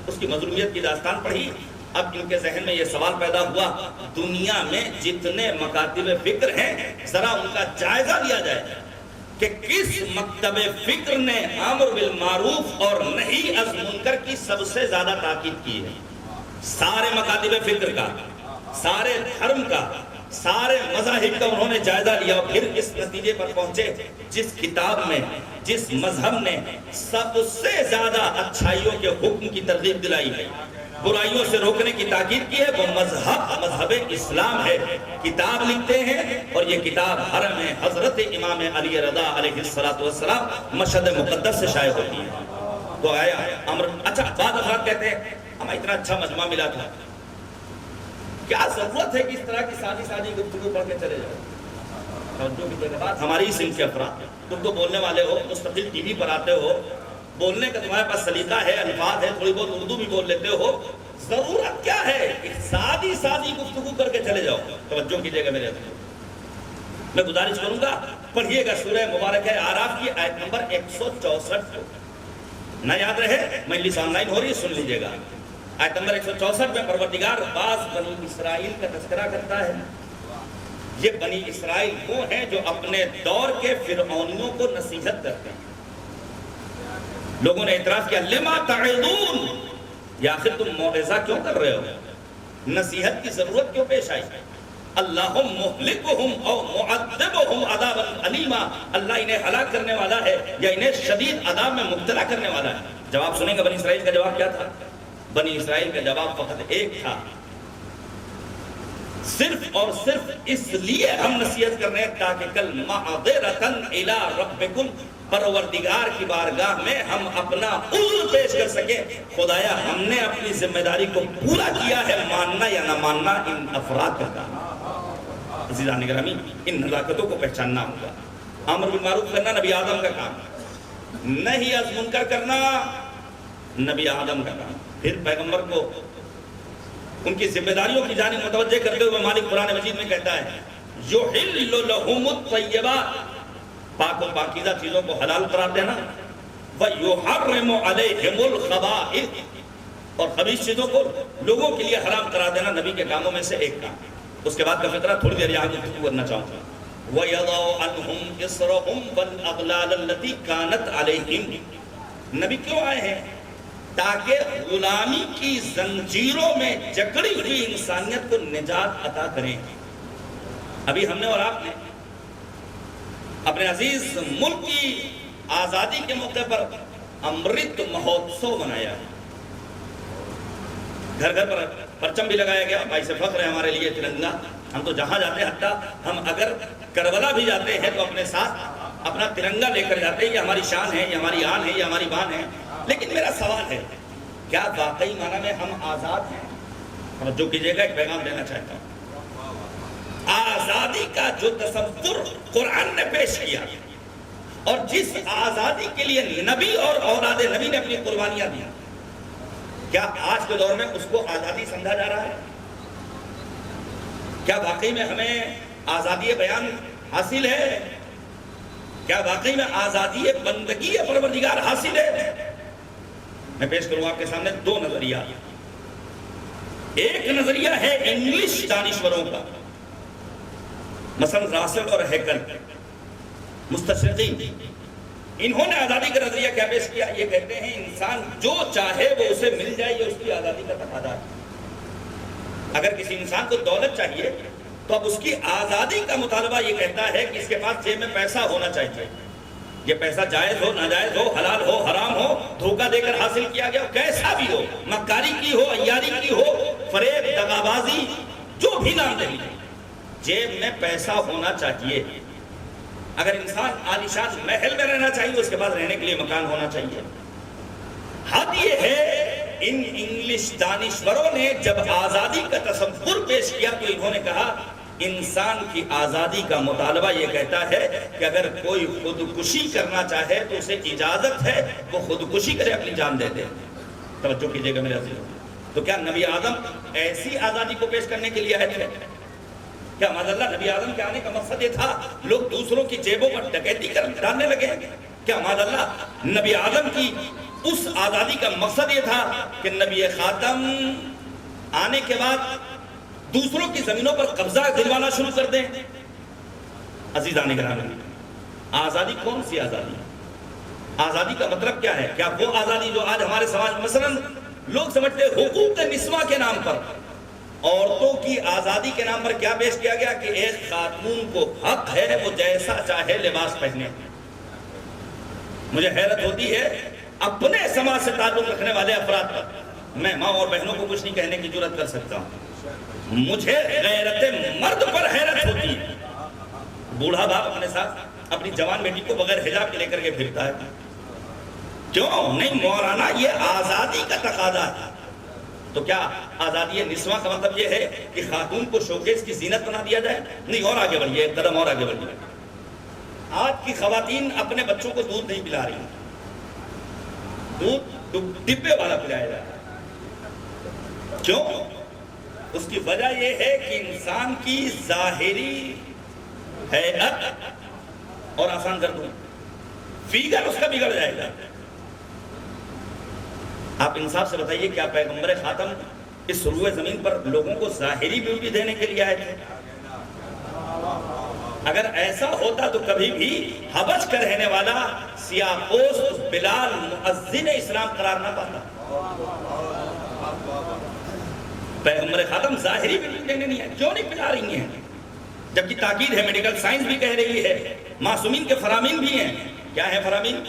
اس کی مظلومیت کی داستان پڑھی اب ان کے ذہن میں یہ سوال پیدا ہوا، دنیا میں جتنے مکاتب فکر ہیں ذرا ان کا جائزہ لیا جائے کہ کس مکتب فکر نے امر بالمعروف اور نہی از منکر کی سب سے زیادہ تاکید کی ہے؟ سارے مکاتب فکر کا، سارے دھرم کا، سارے مذاہب کا انہوں نے جائزہ لیا اور پھر اس نتیجے پر پہنچے جس کتاب میں، جس مذہب نے سب سے زیادہ اچھائیوں کے حکم کی ترغیب دلائی ہے، برائیوں سے روکنے کی تاکید کی ہے، وہ مذہب اسلام ہے۔ کتاب لکھتے ہیں اور یہ کتاب حرم میں حضرت امام علی رضا علیہ السلام مشہد مقدس سے شائع ہوتی ہے۔ تو آیا امر، اچھا بعض افراد کہتے ہیں ہمیں اتنا اچھا مجمع ملا تھا، کیا ضرورت ہے کہ اس طرح کی سادی گفتگو پڑھ کے چلے جاؤ؟ ہماری سن کے افراد، تم تو بولنے والے ہو، مستقل ٹی وی پر آتے ہو، بولنے کا تمہارے پاس سلیقہ ہے، الفاظ ہے، تھوڑی بہت اردو بھی بول لیتے ہو، ضرورت کیا ہے کہ سادی گفتگو کر کے چلے جاؤ؟ توجہ کیجئے گا میرے حضرت، میں گزارش کروں گا پڑھیے گا سورہ مبارک ہے آراف کی آیت نمبر 164 کو، نہ یاد رہے مجلس آن لائن ہو رہی ہے، سن لیجئے گا۔ آیت نمبر 164 میں پروردگار بعض بنی اسرائیل کا تذکرہ کرتا ہے۔ یہ بنی اسرائیل وہ ہیں جو اپنے دور کے فرعونیوں کو نصیحت کرتے ہیں۔ لوگوں نے اعتراض کیا، لما تعظون، یا آخر تم موعظہ کیوں کر رہے ہو؟ نصیحت کی ضرورت کیوں پیش آئی؟ اللہم مہلکہم او معذبہم عذابا علیما، اللہ انہیں ہلاک کرنے والا ہے یا انہیں شدید عذاب میں مبتلا کرنے والا ہے۔ جواب سنیں گے بنی اسرائیل کا جواب کیا تھا؟ بنی اسرائیل کا جواب فقط ایک تھا، صرف اور صرف اس لیے ہم نصیحت کر رہے ہیں تاکہ کل معذرتاً الی ربکم، پروردگار کی بارگاہ میں ہم اپنا عذر پیش کر سکیں، خدایا ہم نے اپنی ذمہ داری کو پورا کیا ہے، ماننا یا نہ ماننا ان افراد کا کام ہے۔ عزیزان گرامی، ان نزاکتوں کو پہچاننا ہوگا۔ امر بالمعروف کرنا نبی آدم کا کام ہے، نہی از منکر کرنا نبی آدم کا کام۔ پھر پیغمبر کو ان کی ذمہ داریوں کی جانب متوجہ کرتے ہوئے مالک قرآن مجید میں کہتا ہے یحل لہم الطیبات، پاک و پاکیزہ چیزوں کو حلال قرار دینا، ویحرم علیہم الخبائث، اور خبیث چیزوں کو لوگوں کے لیے حرام قرار دینا نبی کے کاموں میں سے ایک کام۔ اس کے بعد کا فقرہ تھوڑی دیر یہاں گفتگو کرنا چاہوں گا۔ وَيَضَعُ عَنْهُمْ إِصْرَهُمْ وَالْأَغْلَالَ الَّتِي كَانَتْ عَلَيْهِمْ، نبی کیوں آئے ہیں؟ تاکہ غلامی کی زنجیروں میں جکڑی ہوئی انسانیت کو نجات عطا کریں۔ ابھی ہم نے اور آپ نے اپنے عزیز ملک کی آزادی کے موقع پر امرت مہوتسو منایا، گھر گھر پر پرچم بھی لگایا گیا، باعث فخر ہے ہمارے لیے ترنگا۔ ہم تو جہاں جاتے ہیں، حتیٰ ہم اگر کربلا بھی جاتے ہیں تو اپنے ساتھ اپنا ترنگا لے کر جاتے ہیں، یہ ہماری شان ہے، یہ ہماری آن ہے، یہ ہماری بان ہے۔ لیکن میرا سوال ہے، کیا واقعی معنی میں ہم آزاد ہیں؟ توجہ کیجئے گا، ایک پیغام دینا چاہتا ہوں۔ آزادی کا جو تصور قرآن نے پیش کیا اور جس آزادی کے لیے نبی اور اولاد نبی نے اپنی قربانیاں دی، کیا آج کے دور میں اس کو آزادی سمجھا جا رہا ہے؟ کیا واقعی میں ہمیں آزادی بیان حاصل ہے؟ کیا واقعی میں آزادی بندگی پروردگار حاصل ہے؟ میں پیش کروں آپ کے سامنے دو نظریہ۔ ایک نظریہ ہے انگلش دانشوروں کا، مثلا راسل اور ہیکل، مستشرقین، انہوں نے آزادی کا نظریہ کیا پیش کیا؟ یہ کہتے ہیں انسان جو چاہے وہ اسے مل جائے، یہ اس کی آزادی کا تقاضا ہے۔ اگر کسی انسان کو دولت چاہیے تو اب اس کی آزادی کا مطالبہ یہ کہتا ہے کہ اس کے پاس جیب میں پیسہ ہونا چاہیے، یہ پیسہ جائز ہو، ناجائز ہو، حلال ہو، حرام ہو، دھوکہ دے کر حاصل کیا گیا ہو، کیسا بھی ہو، مکاری کی ہو، عیاری کی ہو، فریب، دغابازی، جو بھی نام دے لیجیے، جیب میں پیسہ ہونا چاہیے۔ اگر انسان عالیشان محل میں رہنا چاہیے، اس کے بعد رہنے کے لیے مکان ہونا چاہیے۔ حد یہ ہے، ان انگلش دانشوروں نے جب آزادی کا تصور پیش کیا تو انہوں نے کہا انسان کی آزادی کا مطالبہ یہ کہتا ہے کہ اگر کوئی خودکشی کرنا چاہے تو اسے اجازت ہے وہ خودکشی کرے، اپنی جان دے دے۔ توجہ کیجئے گا میرے عزیزو، تو کیا نبی آدم ایسی آزادی کو پیش کرنے کے لیے آئے تھے؟ کیا معاذ اللہ نبی آدم کے آنے کا مقصد یہ تھا لوگ دوسروں کی جیبوں پر ڈکیتی کر ڈالنے لگے؟ کیا معاذ اللہ نبی آدم کی اس آزادی کا مقصد یہ تھا کہ نبی خاتم آنے کے بعد دوسروں کی زمینوں پر قبضہ دلوانا شروع کر دیں. عزیزان گرامی، آزادی کون سی آزادی؟ آزادی کا مطلب کیا ہے؟ کیا وہ آزادی جو آج ہمارے سماج مثلا لوگ سمجھتے ہیں حقوق نسواں کے نام پر، عورتوں کی آزادی کے نام پر کیا پیش کیا گیا کہ ایک خاتون کو حق ہے وہ جیسا چاہے لباس پہنے. مجھے حیرت ہوتی ہے اپنے سماج سے تعلق رکھنے والے افراد پر. میں ماں اور بہنوں کو کچھ نہیں کہنے کی جرات کر سکتا ہوں، مجھے غیرت مرد پر حیرت ہوتی ہے. بوڑھا باپ اپنے ساتھ اپنی جوان بیٹی کو بغیر حجاب کے لے کر کے پھرتا ہے. کیوں نہیں مولانا؟ یہ آزادی کا تقاضا ہے. تو کیا آزادی نسواں کا مطلب یہ ہے کہ خاتون کو شوکیس کی زینت بنا دیا جائے؟ نہیں، اور آگے بڑھیے، ایک قدم اور آگے بڑھیے. آج کی خواتین اپنے بچوں کو دودھ نہیں پلا رہی، دودھ ڈبے والا پلایا جائے. کیوں؟ اس کی وجہ یہ ہے کہ انسان کی ظاہری ہیئت، اور آسان کر دوں، فیگر اس کا بگڑ جائے گا. آپ انصاف سے بتائیے کیا پیغمبر خاتم اس روئے زمین پر لوگوں کو ظاہری بیوٹی دینے کے لیے آئے تھے؟ اگر ایسا ہوتا تو کبھی بھی حبش کا رہنے والا سیاہ پوست بلال مؤذن اسلام قرار نہ پاتا. پیغمبر خاتم ظاہری بیوٹی دینے نہیں ہے. کیوں نہیں پلا رہی ہیں؟ جبکہ تاکید ہے، میڈیکل سائنس بھی کہہ رہی ہے، معصومین کے فرامین بھی ہیں. کیا ہے فرامین؟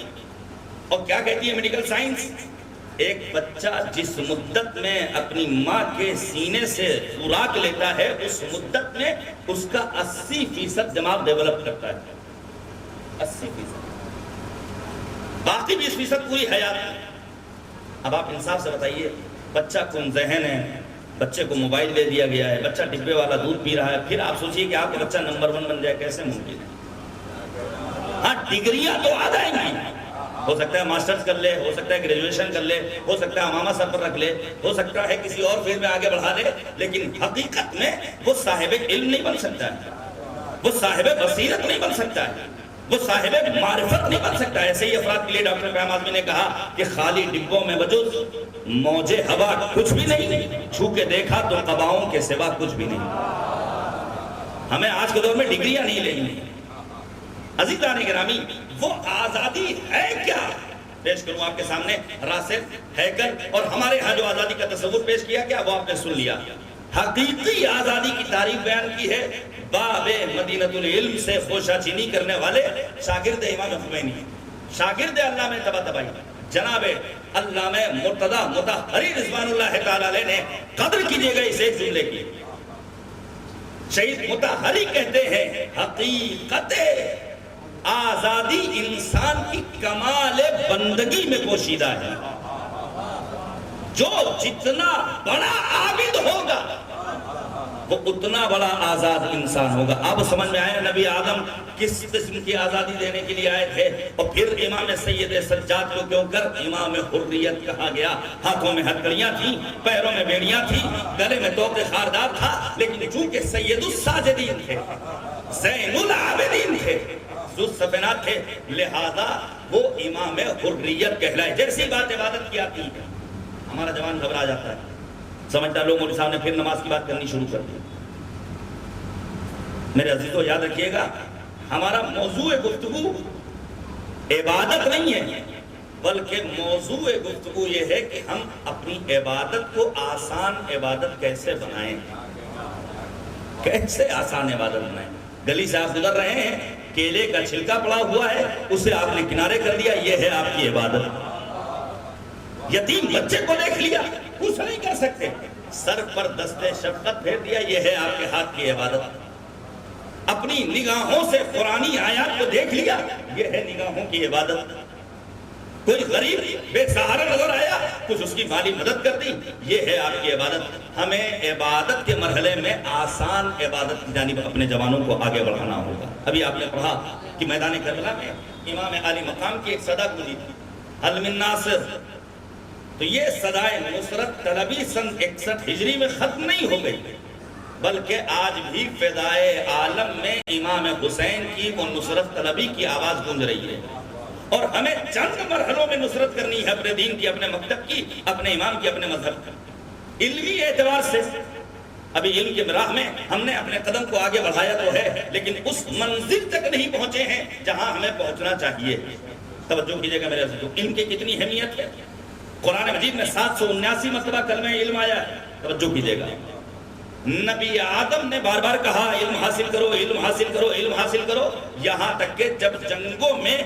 اور کیا کہتی ہے میڈیکل سائنس؟ ایک بچہ جس مدت میں اپنی ماں کے سینے سے خوراک لیتا ہے اس مدت میں اس کا 80% دماغ ڈیولپ کرتا ہے. 80%. باقی 20% پوری حیات ہے. اب آپ انصاف سے بتائیے، بچہ کم ذہن ہے، بچے کو موبائل دے دیا گیا ہے، بچہ ڈبے والا دودھ پی رہا ہے، پھر آپ سوچئے کہ آپ کا بچہ نمبر 1 بن جائے، کیسے ممکن ہے؟ ہاں، ڈگریاں تو آ جائیں گی، ہو سکتا ہے ماسٹرز کر لے، ہو سکتا ہے گریجویشن کر لے، ہو سکتا ہے امامہ سر پر رکھ لے، ہو سکتا ہے کسی اور فیلڈ میں آگے بڑھا لے، لیکن حقیقت میں وہ صاحب علم نہیں بن سکتا ہے، وہ صاحب بصیرت نہیں بن سکتا ہے، وہ صاحب معرفت نہیں بن سکتا ہے. ایسے ہی افراد کے لیے ڈاکٹر ابراہیم اعظمی نے کہا کہ خالی ڈبوں میں بجز موج ہوا کچھ بھی نہیں، چھو کے دیکھا تو قباؤں کے سوا کچھ بھی نہیں. ہمیں آج کے دور میں ڈگریاں نہیں لینی. عزیزان گرامی، وہ آزادی ہے کیا؟ پیش کروں آپ کے سامنے راسخ ہیکل اور ہمارے ہاں جو آزادی کا تصور پیش کیا گیا وہ آپ نے سن لیا. حقیقی آزادی کی تعریف بیان کی ہے باب مدینۃ العلم سے خوشہ چینی کرنے والے شاگرد امام خمینی، شاگرد علامہ طباطبائی جناب علامہ مرتضی مطہری رضوان اللہ تعالی علیہ نے. قدر کیجئے گا اس ایک جملے کی. شہید مطہری کہتے ہیں حقیقت آزادی انسان کی کمال بندگی میں پوشیدہ ہے. جو جتنا بڑا عابد ہوگا وہ اتنا بڑا آزاد انسان ہوگا. اب سمجھ میں آیا نبی آدم کس قسم کی آزادی دینے کے لیے آئے تھے، اور پھر امام سید سجاد کو کیوں کر امام حریت کہا گیا. ہاتھوں میں ہتھکڑیاں تھیں، پیروں میں بیڑیاں تھیں، گلے میں طوق خاردار تھا، لیکن چونکہ سید الساجدین تھے، زین العابدین تھے، ذو الصفنات تھے، لہذا وہ امام حریت کہلائے. جیسی بات عبادت کی آتی ہے ہمارا جوان گھبرا جاتا ہے، سمجھتا لوگ مولوی صاحب نے پھر نماز کی بات کرنی شروع کر دی. میرے عزیزو یاد رکھیے گا، ہمارا موضوع گفتگو عبادت نہیں ہے، بلکہ موضوع گفتگو یہ ہے کہ ہم اپنی عبادت کو آسان عبادت کیسے بنائیں. کیسے آسان عبادت بنائیں. گلی سے آپ گزر رہے ہیں، کیلے کا چھلکا پڑا ہوا ہے، اسے آپ نے کنارے کر دیا، یہ ہے آپ کی عبادت. یتیم بچے کو دیکھ لیا، کچھ نہیں کر سکتے، سر پر دستے شفقت پھیر دیا، یہ ہے آپ کے ہاتھ کی عبادت. اپنی نگاہوں سے قرآنی آیات کو دیکھ لیا، یہ ہے نگاہوں کی عبادت. کوئی غریب بے سہارا نظر آیا، کچھ اس کی مالی مدد کر دی، یہ ہے آپ کی عبادت. ہمیں عبادت کے مرحلے میں آسان عبادت کی جانب اپنے جوانوں کو آگے بڑھانا ہوگا. ابھی آپ نے پڑھا کہ میدان کربلا میں امام عالی مقام کی ایک صدا گونجی تھی، حل من ناصر. تو یہ صدائے نصرت طلبی سن 61 ہجری میں ختم نہیں ہو گئی، بلکہ آج بھی فدائے عالم میں امام حسین کی وہ نصرت طلبی کی آواز گونج رہی ہے. اور ہمیں چند مرحلوں میں نصرت کرنی ہے اپنے دین کی، اپنے مکتب کی، اپنے امام کی، اپنے مذہب کی. علمی اعتبار سے ابھی علم کے راہ میں ہم نے اپنے قدم کو آگے بڑھایا تو ہے، لیکن اس منزل تک نہیں پہنچے ہیں جہاں ہمیں پہنچنا چاہیے۔ توجہ کیجیے گا میرے عزیزو، علم کی کتنی اہمیت ہے۔ قرآن مجید میں 779 مرتبہ کلمہ علم آیا ہے۔ توجہ کیجیے گا، نبی آدم نے بار بار کہا علم حاصل کرو، علم حاصل کرو، علم حاصل کرو، یہاں تک کہ جب جنگوں میں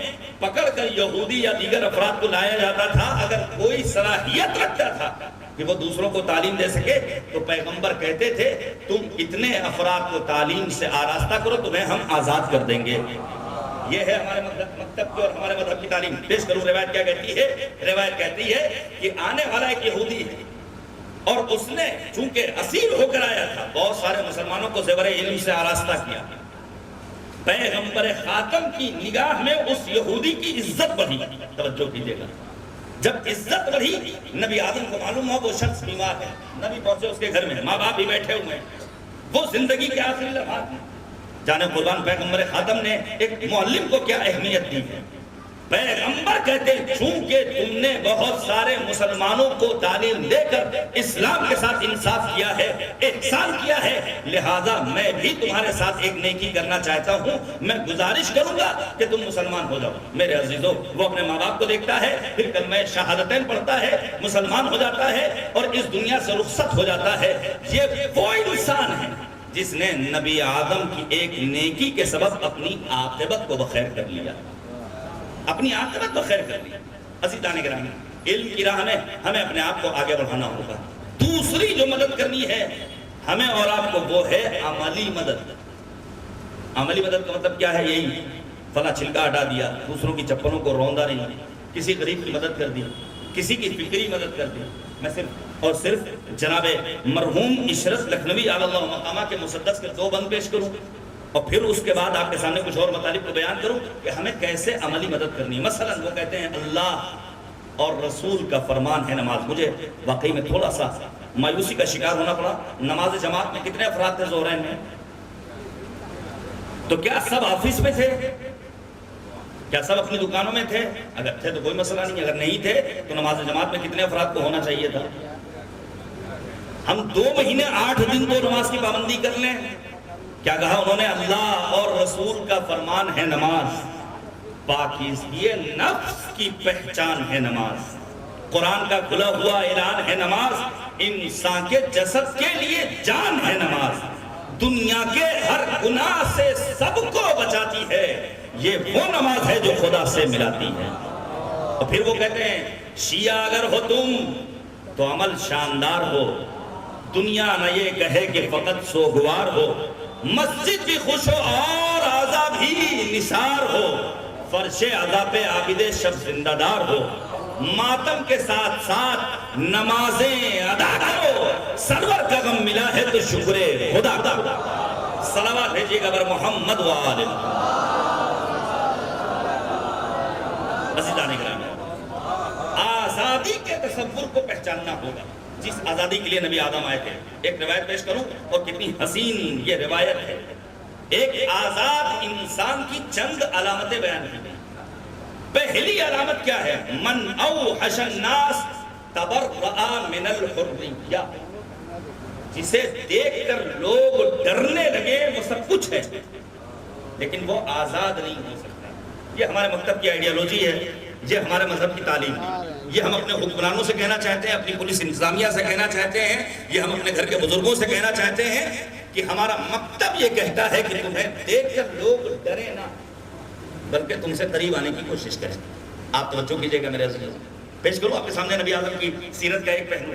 پکڑ کر یہودی یا دیگر افراد کو لایا جاتا تھا، اگر کوئی صلاحیت رکھتا تھا کہ وہ دوسروں کو تعلیم دے سکے تو پیغمبر کہتے تھے تم اتنے افراد کو تعلیم سے آراستہ کرو، تمہیں ہم آزاد کر دیں گے۔ یہ ہے ہمارے مکتب کی اور ہمارے مذہب کی تعلیم۔ پیش کروں روایت کیا کہتی ہے؟ روایت کہتی ہے کہ آنے والا ایک یہودی ہے اور اس نے چونکہ اسیر ہو کر آیا تھا، بہت سارے مسلمانوں کو زیور علم سے آراستہ کیا۔ پیغمبر خاتم کی نگاہ میں اس یہودی کی عزت بڑھی۔ توجہ کیجیے گا، جب عزت بڑھی، نبی آدم کو معلوم ہوا وہ شخص بیمار ہے، نبی پہنچے اس کے گھر میں، ماں باپ بھی بیٹھے ہوئے ہیں، وہ زندگی کے آخری لمحات میں جانے قربان پیغمبر خاتم نے ایک معلم کو کیا اہمیت دی ہے۔ پیغمبر کہتے ہیں چونکہ تم نے بہت سارے مسلمانوں کو تعلیم دے کر اسلام کے ساتھ انصاف کیا ہے، احسان کیا ہے، لہذا میں بھی تمہارے ساتھ ایک نیکی کرنا چاہتا ہوں، میں گزارش کروں گا کہ تم مسلمان ہو جاؤ۔ میرے عزیزو، وہ اپنے ماں باپ کو دیکھتا ہے، پھر کلمہ شہادتین پڑھتا ہے، مسلمان ہو جاتا ہے اور اس دنیا سے رخصت ہو جاتا ہے۔ یہ وہ انسان ہے جس نے نبی آدم کی ایک نیکی کے سبب اپنی عاقبت کو بخیر کر لیا، اپنی عاقبت تو خیر کر لی۔ عزیزان گرامی، علم کی راہ میں ہمیں اپنے آپ کو آگے بڑھانا ہوگا۔ دوسری جو مدد کرنی ہے ہمیں اور آپ کو، وہ ہے عملی مدد۔ عملی مدد کا مطلب کیا ہے؟ یہی فلاں چھلکا ہٹا دیا، دوسروں کی چپلوں کو روندا نہیں، کسی غریب کی مدد کر دی، کسی کی فکری مدد کر دی۔ میں صرف اور صرف جناب مرحوم عشرت لکھنوی علی اللہ مقامہ کے مسدس کے 2 بند پیش کروں اور پھر اس کے بعد آپ کے سامنے کچھ اور مطالب کو بیان کروں کہ ہمیں کیسے عملی مدد کرنی ہے۔ مثلا وہ کہتے ہیں اللہ اور رسول کا فرمان ہے نماز۔ مجھے واقعی میں تھوڑا سا مایوسی کا شکار ہونا پڑا۔ نماز جماعت میں کتنے افراد تھے ظہرین میں؟ تو کیا سب آفس میں تھے؟ کیا سب اپنی دکانوں میں تھے؟ اگر تھے تو کوئی مسئلہ نہیں، اگر نہیں تھے تو نماز جماعت میں کتنے افراد کو ہونا چاہیے تھا؟ ہم 2 مہینے 8 دن تو نماز کی پابندی کر لیں۔ کیا کہا انہوں نے؟ اللہ اور رسول کا فرمان ہے نماز، پاکیزگی نفس کی پہچان ہے نماز، قرآن کا کھلا ہوا اعلان ہے نماز، انسان کے جسد کے لیے جان ہے نماز، دنیا کے ہر گناہ سے سب کو بچاتی ہے، یہ وہ نماز ہے جو خدا سے ملاتی ہے۔ اور پھر وہ کہتے ہیں شیعہ اگر ہو تم تو عمل شاندار ہو، دنیا نہ یہ کہے کہ فقط سوگوار ہو، مسجد بھی خوش ہو اور اعضا بھی نثار ہو، فرش ادا پہ عابد شب زندہ دار ہو، ماتم کے ساتھ ساتھ نمازیں ادا کرو، سرور کا غم ملا ہے تو شکر خدا کا۔ صلوات بھیجیے گا بر محمد و آل عزیزان گرامی۔ آزادی کے تصور کو پہچاننا ہوگا جس آزادی کے لیے نبی آدم آئے تھے۔ ایک روایت پیش کروں اور کتنی حسین یہ روایت ہے۔ ایک آزاد انسان کی چند علامتیں بیان کی گئی۔ پہلی علامت کیا ہے؟ من اوحش الناس تبرأ من الحریہ، جسے دیکھ کر لوگ ڈرنے لگے وہ سب کچھ ہے لیکن وہ آزاد نہیں ہو سکتا۔ یہ ہمارے مکتب کی آئیڈیالوجی ہے، یہ ہمارے مذہب کی تعلیم ہے، یہ ہم اپنے حکمرانوں سے کہنا چاہتے ہیں، اپنی پولیس انتظامیہ سے کہنا چاہتے ہیں، یہ ہم اپنے گھر کے بزرگوں سے کہنا چاہتے ہیں کہ ہمارا مکتب یہ کہتا ہے کہ تمہیں دیکھ کر لوگ ڈرے نہ بلکہ تم سے قریب آنے کی کوشش کریں۔ آپ توجہ کیجئے گا میرے عزیزوں، پیش کروں آپ کے سامنے نبی آدم کی سیرت کا ایک پہلو۔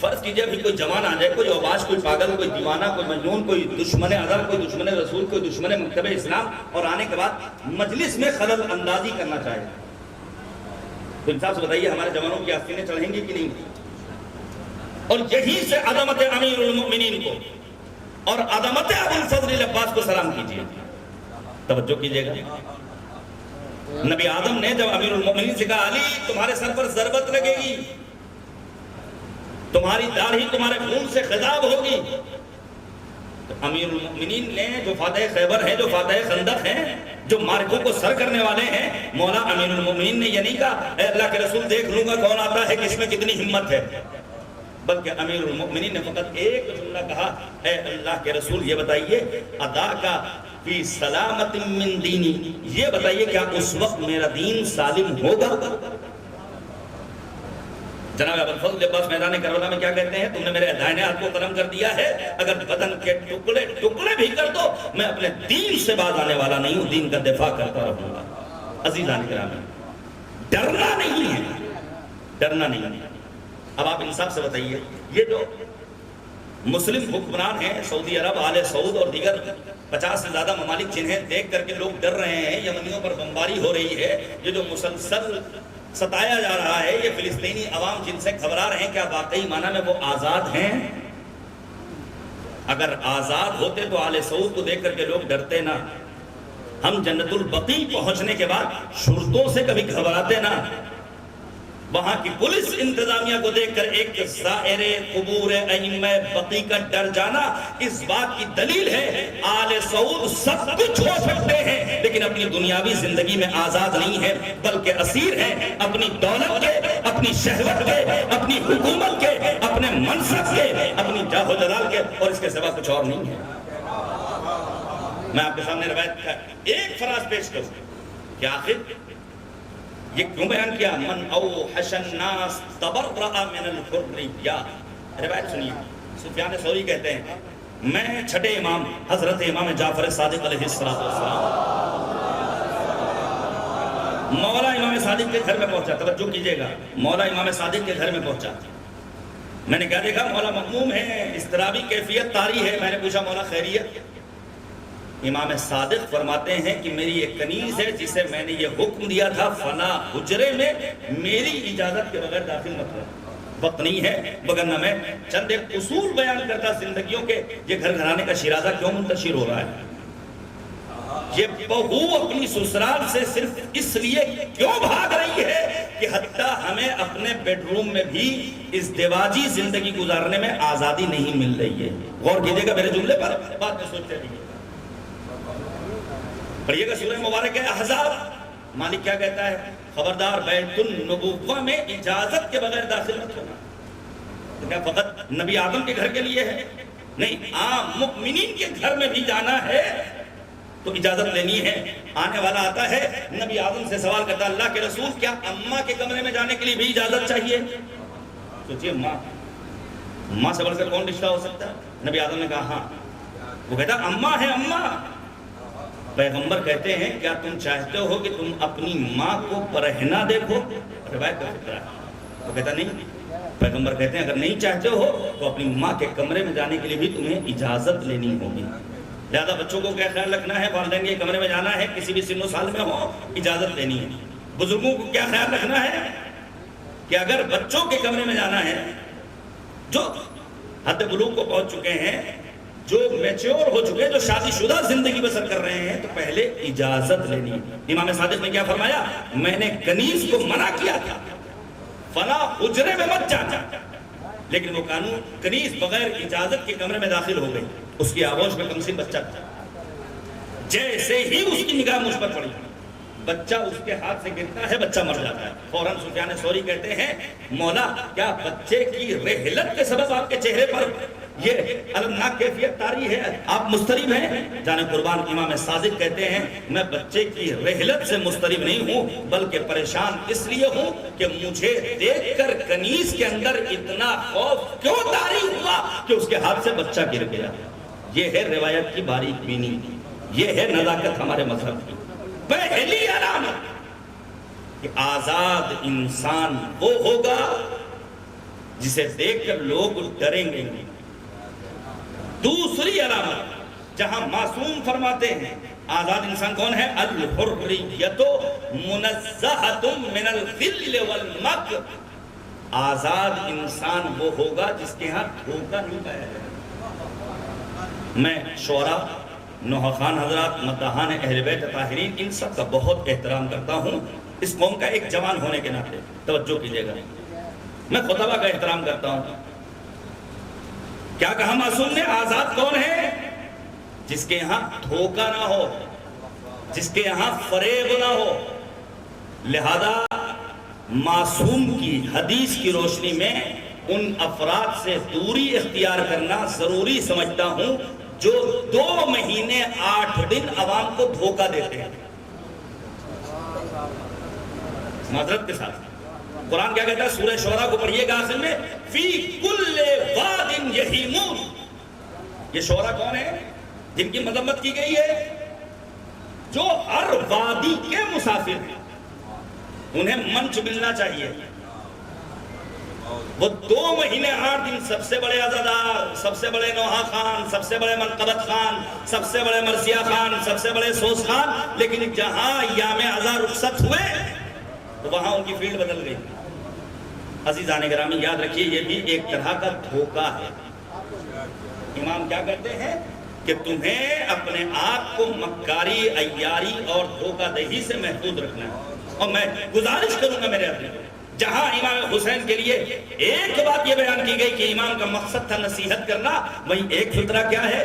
فرض کیجئے ابھی کوئی جوان آ جائے، کوئی اوباش، کوئی پاگل، کوئی دیوانہ، کوئی مجنون، کوئی دشمن ادب، کوئی دشمن رسول، کوئی دشمن مکتب اسلام، اور آنے کے بعد مجلس میں خلل اندازی کرنا چاہے تو انصاف سے بتائیے ہمارے جوانوں کی آستینیں چڑھیں گی کہ نہیں؟ اور یہی سے عظمت امیر المؤمنین کو اور عظمت ابو الفضل العباس کو سلام کیجئے۔ توجہ کیجئے گا، نبی آدم نے جب امیر المؤمنین سے کہا علی تمہارے سر پر ضربت لگے گی، تمہاری داڑھی تمہارے خون سے خضاب ہوگی، تو امیر المؤمنین نے جو فاتح خیبر ہیں، جو فاتح خندق ہیں، جو مارکوں کو سر کرنے والے ہیں، مولا امیر المؤمنین نے یہ نہیں کہا اے اللہ کے رسول دیکھ لوں گا کون آتا ہے، کس میں کتنی ہمت ہے، بلکہ امیر المؤمنین نے فقط ایک جملہ کہا، اے اللہ کے رسول یہ بتائیے ادا کا فی سلامت من دینی، یہ بتائیے کیا اس وقت میرا دین سالم ہوگا؟ جناب ابوالفضل عباس میدان کربلا میں کیا کہتے ہیں؟ تم نے میرے دائنے ہاتھ کو قلم کر دیا ہے، اگر بدن کے ٹکڑے ٹکڑے بھی کر دو میں اپنے دین سے باز آنے والا نہیں ہوں، دین کا دفاع کرتا رہوں گا۔ عزیزان گرامی، ڈرنا نہیں ہے، ڈرنا نہیں ہے۔ اب آپ انصاف سے بتائیے، یہ جو مسلم حکمران ہیں سعودی عرب، آل سعود اور دیگر 50 سے زیادہ ممالک جنہیں دیکھ کر کے لوگ ڈر رہے ہیں، یمنیوں پر بمباری ہو رہی ہے، یہ جو مسلسل ستایا جا رہا ہے، یہ فلسطینی عوام جن سے گھبرا رہے ہیں، کیا واقعی معنی میں وہ آزاد ہیں؟ اگر آزاد ہوتے تو آل سعود کو دیکھ کر کے لوگ ڈرتے نہ، ہم جنت البقیع پہنچنے کے بعد شرطوں سے کبھی گھبراتے نہ، وہاں کی پولیس انتظامیہ کو دیکھ کر ایک زائر قبور ائمہ بقیع کا ڈر جانا اس بات کی دلیل ہے آل سعود سب کچھ ہو سکتے ہیں لیکن اپنی دنیاوی زندگی میں آزاد نہیں ہے، بلکہ اسیر ہیں اپنی دولت کے، اپنی شہوت کے، اپنی حکومت کے، اپنے منصب کے، اپنی جاہ و جلال کے، اور اس کے سوا کچھ اور نہیں ہے۔ میں آپ کے سامنے روایت کا ایک فراز پیش کروں کہ آخر یہ کیوں بیان کیا؟ من اوحش الناس تبرأ من الحریہ، روایت سنیے، سفیان ثوری کہتے ہیں میں چھٹے امام حضرت امام جعفر صادق علیہ السلام مولا امام صادق کے گھر میں پہنچا، توجہ کیجئے گا، مولا امام صادق کے گھر میں پہنچا، میں نے کیا دیکھا؟ مولا مغموم ہے، اضطرابی کیفیت طاری ہے، میں نے پوچھا مولا خیریت؟ امام صادق فرماتے ہیں کہ میری ایک کنیز ہے جسے میں نے یہ حکم دیا تھا فلاں حجرے میں میری اجازت کے بغیر داخل مت ہو، وقت نہیں ہے، وگرنہ میں چند ایک اصول بیان کرتا زندگیوں کے، یہ گھر گھرانے کا شیرازہ کیوں منتشر ہو رہا ہے، یہ بہو اپنی سسرال سے صرف اس لیے کیوں بھاگ رہی ہے کہ حتیٰ ہمیں اپنے بیڈ روم میں بھی ازدواجی زندگی گزارنے میں آزادی نہیں مل رہی ہے۔ غور کیجئے گا میرے جملے پر، بات میں سوچتے رہیے، پڑھئے گا سورہ مبارک ہے احزاب، مالک کیا کہتا ہے؟ خبردار بیت النبوہ میں اجازت کے بغیر داخل مت ہونا۔ تو کیا فقط نبی آدم کے گھر کے لیے ہے؟ نہیں، عام مؤمنین کے گھر میں بھی جانا ہے تو اجازت لینی ہے۔ آنے والا آتا ہے نبی آدم سے سوال کرتا اللہ کے رسول کیا اماں کے کمرے میں جانے کے لیے بھی اجازت چاہیے؟ سوچئے ماں سے بڑھ کر کون رشتہ ہو سکتا ہے؟ نبی آدم نے کہا ہاں، وہ کہتا اماں ہے اماں۔ پیغمبر کہتے ہیں کیا تم چاہتے ہو کہ تم اپنی ماں کو پرہنا دیکھو؟ روایت کا فکرہ ہے، وہ کہتا نہیں، پیغمبر کہتے ہیں اگر نہیں چاہتے ہو تو اپنی ماں کے کمرے میں جانے کے لیے بھی تمہیں اجازت لینی ہوگی۔ لہذا بچوں کو کیا خیال رکھنا ہے؟ والدین کے کمرے میں جانا ہے، کسی بھی سن و سال میں ہو اجازت لینی ہے۔ بزرگوں کو کیا خیال رکھنا ہے کہ اگر بچوں کے کمرے میں جانا ہے جو حد بلوغ کو پہنچ چکے ہیں، جو میچور ہو چکے، جو شادی شدہ زندگی بسر کر رہے ہیں، تو پہلے اجازت لینی ہے۔ امام صادق نے کیا فرمایا؟ میں نے کنیز کو منع کیا تھا فلاں حجرے میں مت جانا، لیکن وہ قانون کنیز بغیر اجازت کے کمرے میں داخل ہو گئی، اس کی آغوش میں کمسن بچہ تھا، جیسے ہی اس کی نگاہ مجھ پر پڑی بچہ اس کے ہاتھ سے گرتا ہے، بچہ مر جاتا ہے، فوراً سفیان ثوری کہتے ہیں مولا کیا بچے کی رحلت کے سبب آپ کے چہرے پر یہ المناک کیفیت طاری ہے، آپ مضطرب ہیں؟ جانے قربان امام صادق کہتے ہیں میں بچے کی رحلت سے مضطرب نہیں ہوں بلکہ پریشان اس لیے ہوں کہ مجھے دیکھ کر کنیز کے اندر اتنا خوف کیوں طاری ہوا کہ اس کے ہاتھ سے بچہ گر گیا۔ یہ ہے روایت کی باریک بینی، یہ ہے نزاکت ہمارے مذہب کی۔ پہلی علامت کہ آزاد انسان وہ ہوگا جسے دیکھ کر لوگ ڈریں گے۔ دوسری علامت جہاں معصوم فرماتے ہیں آزاد انسان کون ہے؟ الحریۃ منزہۃ من الغل والمکر، آزاد انسان وہ ہوگا جس کے ہاں دھوکہ نہیں پایا جائے۔ میں شعراء، نوحہ خان حضرات، مداحان اہل بیت طاہرین، ان سب کا بہت احترام کرتا ہوں اس قوم کا ایک جوان ہونے کے ناطے، توجہ کیجئے گا، میں خطبہ کا احترام کرتا ہوں۔ کیا کہا معصوم نے؟ آزاد کون ہے؟ جس کے یہاں دھوکہ نہ ہو، جس کے یہاں فریب نہ ہو۔ لہذا معصوم کی حدیث کی روشنی میں ان افراد سے دوری اختیار کرنا ضروری سمجھتا ہوں جو 2 مہینے 8 دن عوام کو دھوکہ دیتے ہیں. معذرت کے ساتھ قرآن کیا کہتا ہے؟ سورہ شعراء کو پڑھیے گا اصل میں فی کل واد یہیمون. یہ شعراء کون ہیں جن کی مذمت کی گئی ہے؟ جو ہر وادی کے مسافر ہیں، انہیں منچ ملنا چاہیے. وہ 2 مہینے 8 دن سب سے بڑے عزادار، سب سے بڑے نوحہ خان، سب سے بڑے منقبت خان، سب سے بڑے مرثیہ خان، سب سے بڑے سوس خان، لیکن جہاں ایام عزا رخصت ہوئے تو وہاں ان کی فیلڈ بدل گئی. عزیزان گرامی یاد رکھیے یہ بھی ایک طرح کا دھوکہ ہے. امام کیا کہتے ہیں کہ تمہیں اپنے آپ کو مکاری، عیاری اور دھوکہ دہی سے محفوظ رکھنا ہے. اور میں گزارش کروں گا میرے اپنے جہاں امام حسین کے لیے ایک بات یہ بیان کی گئی کہ امام کا مقصد تھا نصیحت کرنا، وہیں ایک فطرہ کیا ہے؟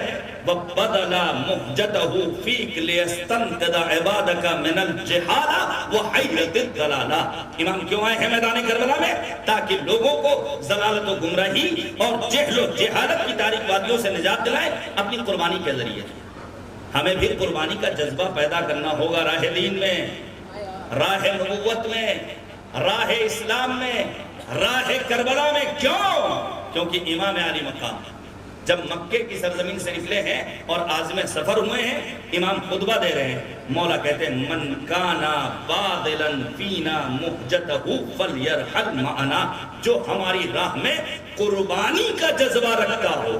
وَبَدَلَ مُحْجَتَهُ فِيكَ لِيَسْتَنْقِذَ عِبَادَكَ مِنَ الْجِهَالَةِ وَحَيْرَةِ الضَّلَالَةِ. امام کیوں آئے ہیں میدان کربلا میں؟ تاکہ لوگوں کو ضلالت و گمراہی اور جہل و جہالت کی تاریک وادیوں سے نجات دلائیں اپنی قربانی کے ذریعے. ہمیں بھی قربانی کا جذبہ پیدا کرنا ہوگا راہ دین میں، راہ نبوت میں، راہ اسلام میں، راہ کربلا میں. کیوں؟ کیونکہ امام علی مقام جب مکے کی سرزمین سے نکلے ہیں اور عازم سفر ہوئے ہیں، امام خطبہ دے رہے ہیں. مولا کہتے ہیں من کانا باذلا فینا مہجتہ فلیرحل معنا. جو ہماری راہ میں قربانی کا جذبہ رکھتا ہو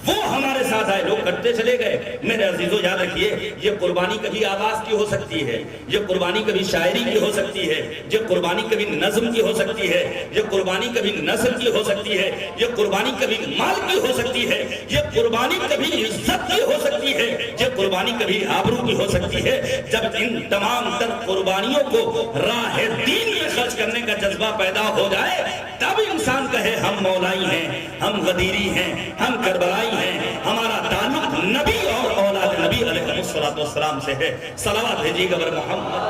وہ ہمارے ساتھ آئے. لوگ کرتے چلے گئے. میرے عزیزو یاد رکھیے یہ قربانی کبھی آواز کی ہو سکتی ہے، یہ قربانی کبھی شاعری کی ہو سکتی ہے، یہ قربانی کبھی نظم کی ہو سکتی ہے، یہ قربانی کبھی نثر کی ہو سکتی ہے، یہ قربانی کبھی مال کی ہو سکتی ہے، یہ قربانی کبھی عزت کی ہو سکتی ہے، یہ قربانی کبھی آبرو کی ہو سکتی ہے. جب ان تمام تر قربانیوں کو راہ دین میں خرچ کرنے کا جذبہ پیدا ہو جائے تب انسان کہے ہم مولائی ہیں، ہم غدیری ہیں، ہم کربلائی ہیں. ہمارا تعلق نبی اور اولاد نبی علیہ السلام سے ہے. صلوات بھیجیے گا بر محمد.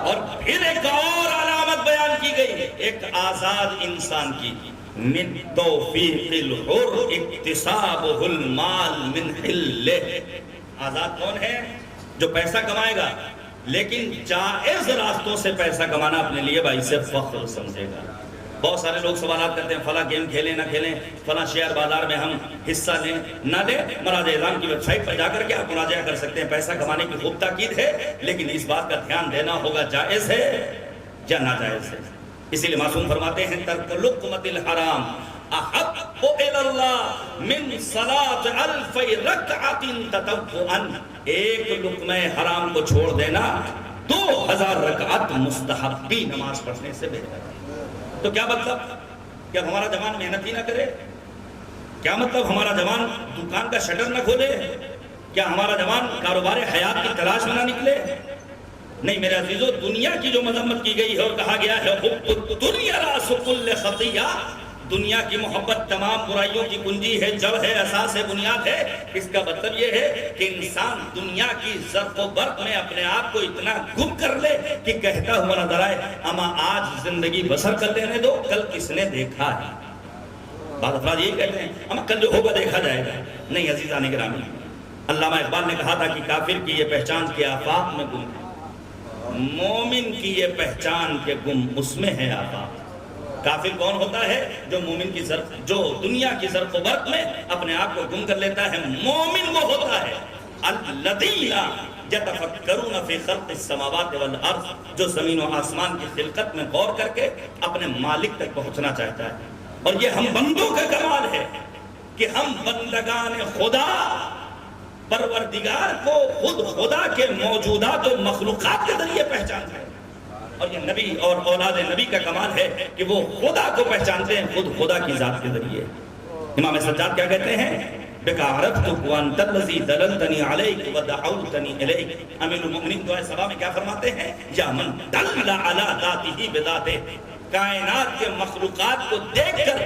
اور پھر ایک اور علامت بیان کی گئی ایک آزاد انسان کی. من توفیق الحر اکتسابہ المال من حلہ. آزاد کون ہے؟ جو پیسہ کمائے گا لیکن جائز راستوں سے پیسہ کمانا اپنے لیے باعث فخر سمجھے گا. بہت سارے لوگ سوالات کرتے ہیں فلاں گیم کھیلیں نہ کھیلیں، فلاں شیئر بازار میں ہم حصہ لیں نہ لیں. مراج اعظام کی ویب سائٹ پر جا کر کے آپ مراجعہ کر سکتے ہیں. پیسہ کمانے کی خوب تاکید ہے، لیکن اس بات کا دھیان دینا ہوگا جائز ہے یا ناجائز ہے. اسی لیے معصوم فرماتے ہیں ترک لقمۃ الحرام احب الی اللہ من صلاۃ الف رکعۃ تطوعا. ایک لقمہ حرام کو چھوڑ دینا 2000 رکعت مستحبی نماز پڑھنے سے بہتر ہے. تو کیا مطلب؟ کیا ہمارا جوان محنت ہی نہ کرے؟ کیا مطلب ہمارا جوان دکان کا شٹر نہ کھولے؟ کیا ہمارا جوان کاروبار حیات کی تلاش میں نہ نکلے؟ نہیں میرے عزیزو، دنیا کی جو مذمت کی گئی ہے اور کہا گیا ہے حب الدنیا راس کل خطیہ، دنیا کی محبت تمام برائیوں کی کنجی ہے، جڑ ہے، اساس ہے، بنیاد ہے. اس کا مطلب یہ ہے کہ انسان دنیا کی ظرف و برق میں اپنے آپ کو اتنا گم کر لے کہ کہتا ہوا نظر آئے اما آج زندگی بسر کر لینے دو، کل کس نے دیکھا ہے. بعض افراد یہی کہتے ہیں اما کل جو ہوگا دیکھا جائے گا. نہیں عزیزان گرامی، علامہ اقبال نے کہا تھا کہ کافر کی یہ پہچان کے آفاق میں گم ہے، مومن کی یہ پہچان کے گم اس میں ہے آفاق. کافر کون ہوتا ہے؟ جو مومن کی جو دنیا کی ظرف و برق میں اپنے آپ کو گم کر لیتا ہے. مومن وہ ہوتا ہے الذین یتفکرون فی خلق السماوات والارض، جو زمین و آسمان کی خلقت میں غور کر کے اپنے مالک تک پہنچنا چاہتا ہے. اور یہ ہم بندوں کا کمال ہے کہ ہم بندگان خدا پروردگار کو خود خدا کے موجودات و مخلوقات کے ذریعے پہچانتے ہیں. اور یہ نبی اور اولاد نبی کا کمال ہے کہ وہ خدا کو پہچانتے ہیں خود خدا کی ذات کے ذریعے. امام سجاد کیا کہتے ہیں؟ بِكَ عَرَفْتُكَ وَأَنْتَ الَّذِي دَلَلْتَنِي عَلَيْكَ وَدَعَوْتَنِي إِلَيْكَ. امیر المؤمنین دعائے سبا میں کیا فرماتے ہیں؟ یا من دل علی ذاتہ بذاتہ. کائنات کے مخلوقات کو دیکھ کر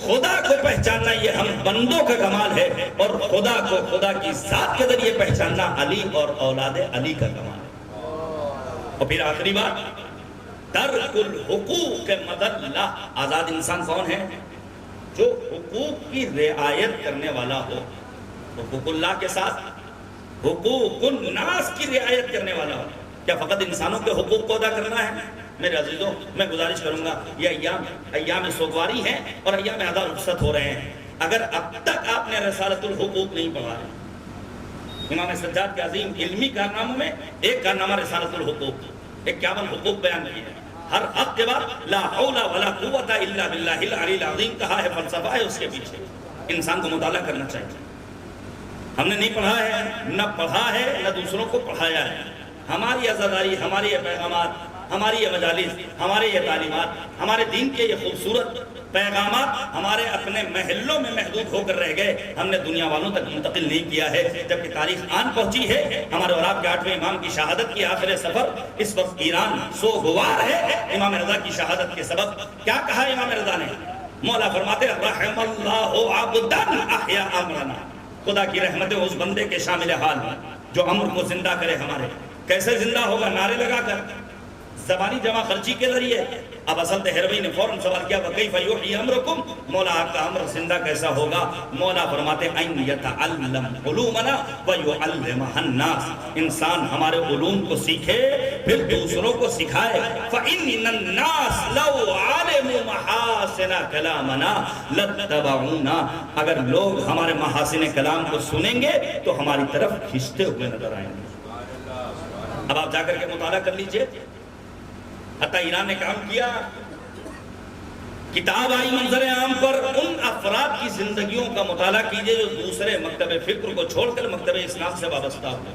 خدا کو پہچاننا یہ ہم بندوں کا کمال ہے، اور خدا کو خدا کی ذات کے ذریعے پہچاننا علی اور اولاد علی کا کمال ہے. اور پھر آخری بات، ترک الحقوق مذلہ. آزاد انسان کون ہے؟ جو حقوق کی رعایت کرنے والا ہو. حقوق اللہ کے ساتھ حقوق الناس کی رعایت کرنے والا ہو. کیا فقط انسانوں کے حقوق کو ادا کرنا ہے؟ میرے عزیزوں میں گزارش کروں گا، یہ ایام سوگواری ہیں اور ایام ادا رخصت ہو رہے ہیں. اگر اب تک آپ نے رسالۃ الحقوق نہیں پڑھا ہے، امام سجاد کے عظیم علمی کارناموں میں ایک کارنامہ رسالۃ الحقوق، 51 حقوق بیان کیے ہیں. ہر حق کے بعد لا حول ولا قوت الا باللہ العلی العظیم کہا ہے. فلسفہ ہے اس کے پیچھے. انسان کو مطالعہ کرنا چاہیے. ہم نے نہیں پڑھا ہے، نہ پڑھا ہے، نہ دوسروں کو پڑھایا ہے. ہماری عزاداری، ہماری یہ پیغامات، ہماری یہ مجالس، ہمارے یہ تعلیمات، ہمارے دین کے یہ خوبصورت پیغامات ہمارے اپنے محلوں میں محدود ہو کر رہ گئے. ہم نے دنیا والوں تک منتقل نہیں کیا ہے. جبکہ تاریخ آن پہنچی ہے. ہمارے اور آپ کے 8ویں امام کی شہادت کی آخر سفر اس وقت ایران سوگوار ہے امام رضا کی شہادت کے سبب. کیا کہا امام رضا نے؟ مولا فرماتے رحم اللہ عبدا احیا امرنا. خدا کی رحمتیں اس بندے کے شامل حال ہیں جو امر کو زندہ کرے ہمارے. کیسے زندہ ہوگا؟ نعرے لگا کر، زبانی جمع خرچی کے ذریعے. اب اصل دہروی نے فوراً سوال کیا وَكَيْفَ يُحْيِي أَمْرُكُمْ، مولا آپ کا امر زندہ کیسا ہوگا؟ مولا فرماتے أَنْ يَتَعَلَّمْ عُلُومَنَا وَيُعَلِّمَهَا النَّاسِ. انسان ہمارے علوم کو سیکھے پھر دوسروں کو سکھائے. فَإِنَّ النَّاسِ لَوْ عَلِمُوا مَحَاسِنَ كَلَامَنَا لَاتَّبَعُونَا. اگر لوگ ہمارے محاسن کلام کو سنیں گے تو ہماری طرف کھنچتے ہوئے نظر آئیں گے. اب آپ جا کر کے مطالعہ کر لیجئے. حتیٰ ایران نے کام کیا، کتاب آئی منظر عام پر. ان افراد کی زندگیوں کا مطالعہ کیجئے جو دوسرے مکتب فکر کو چھوڑ کر مکتب اسلام سے وابستہ ہو.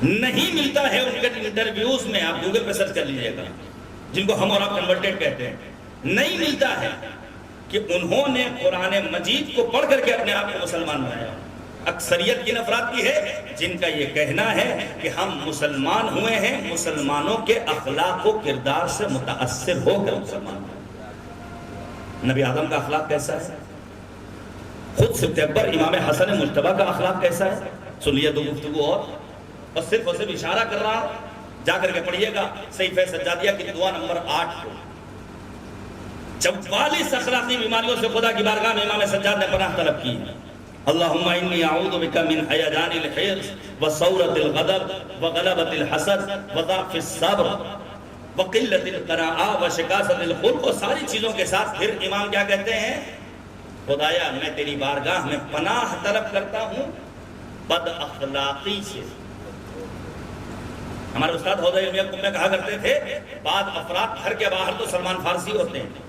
نہیں ملتا ہے ان کے انٹرویوز میں، آپ گوگل پہ سرچ کر لیجئے گا، جن کو ہم اور آپ کنورٹیڈ کہتے ہیں. نہیں ملتا ہے کہ انہوں نے قرآن مجید کو پڑھ کر کے اپنے آپ کو مسلمان بنایا. اکثریت کن افراد کی ہے؟ جن کا یہ کہنا ہے کہ ہم مسلمان ہوئے ہیں مسلمانوں کے اخلاق و کردار سے متاثر ہو کر مسلمان ہوئے. نبی آدم کا اخلاق کیسا ہے؟ خود سبت اکبر امام حسن مجتبی کا اخلاق کیسا ہے؟ سنیے دو گفتگو اور صرف اشارہ کر رہا ہوں. جا کر کے پڑھیے گا صحیفہ سجادیہ کی دعا نمبر 8 کو. 44 اخلاقی بیماریوں سے خدا کی بارگاہ میں امام سجاد نے پناہ طلب کی. اللہم انی اعوذ بک من حیجان الحرص وثورۃ الغضب وغلبۃ الحسد وضعف الصبر وقلۃ القناعہ وشکاست الخلق. اور ساری چیزوں کے ساتھ پھر امام کیا کہتے ہیں؟ خدایا میں تیری بارگاہ میں پناہ طلب کرتا ہوں بد اخلاقی سے. ہمارے استاد حوضہ علمیہ میں کہا کرتے تھے بعض افراد گھر کے باہر تو سلمان فارسی ہوتے ہیں،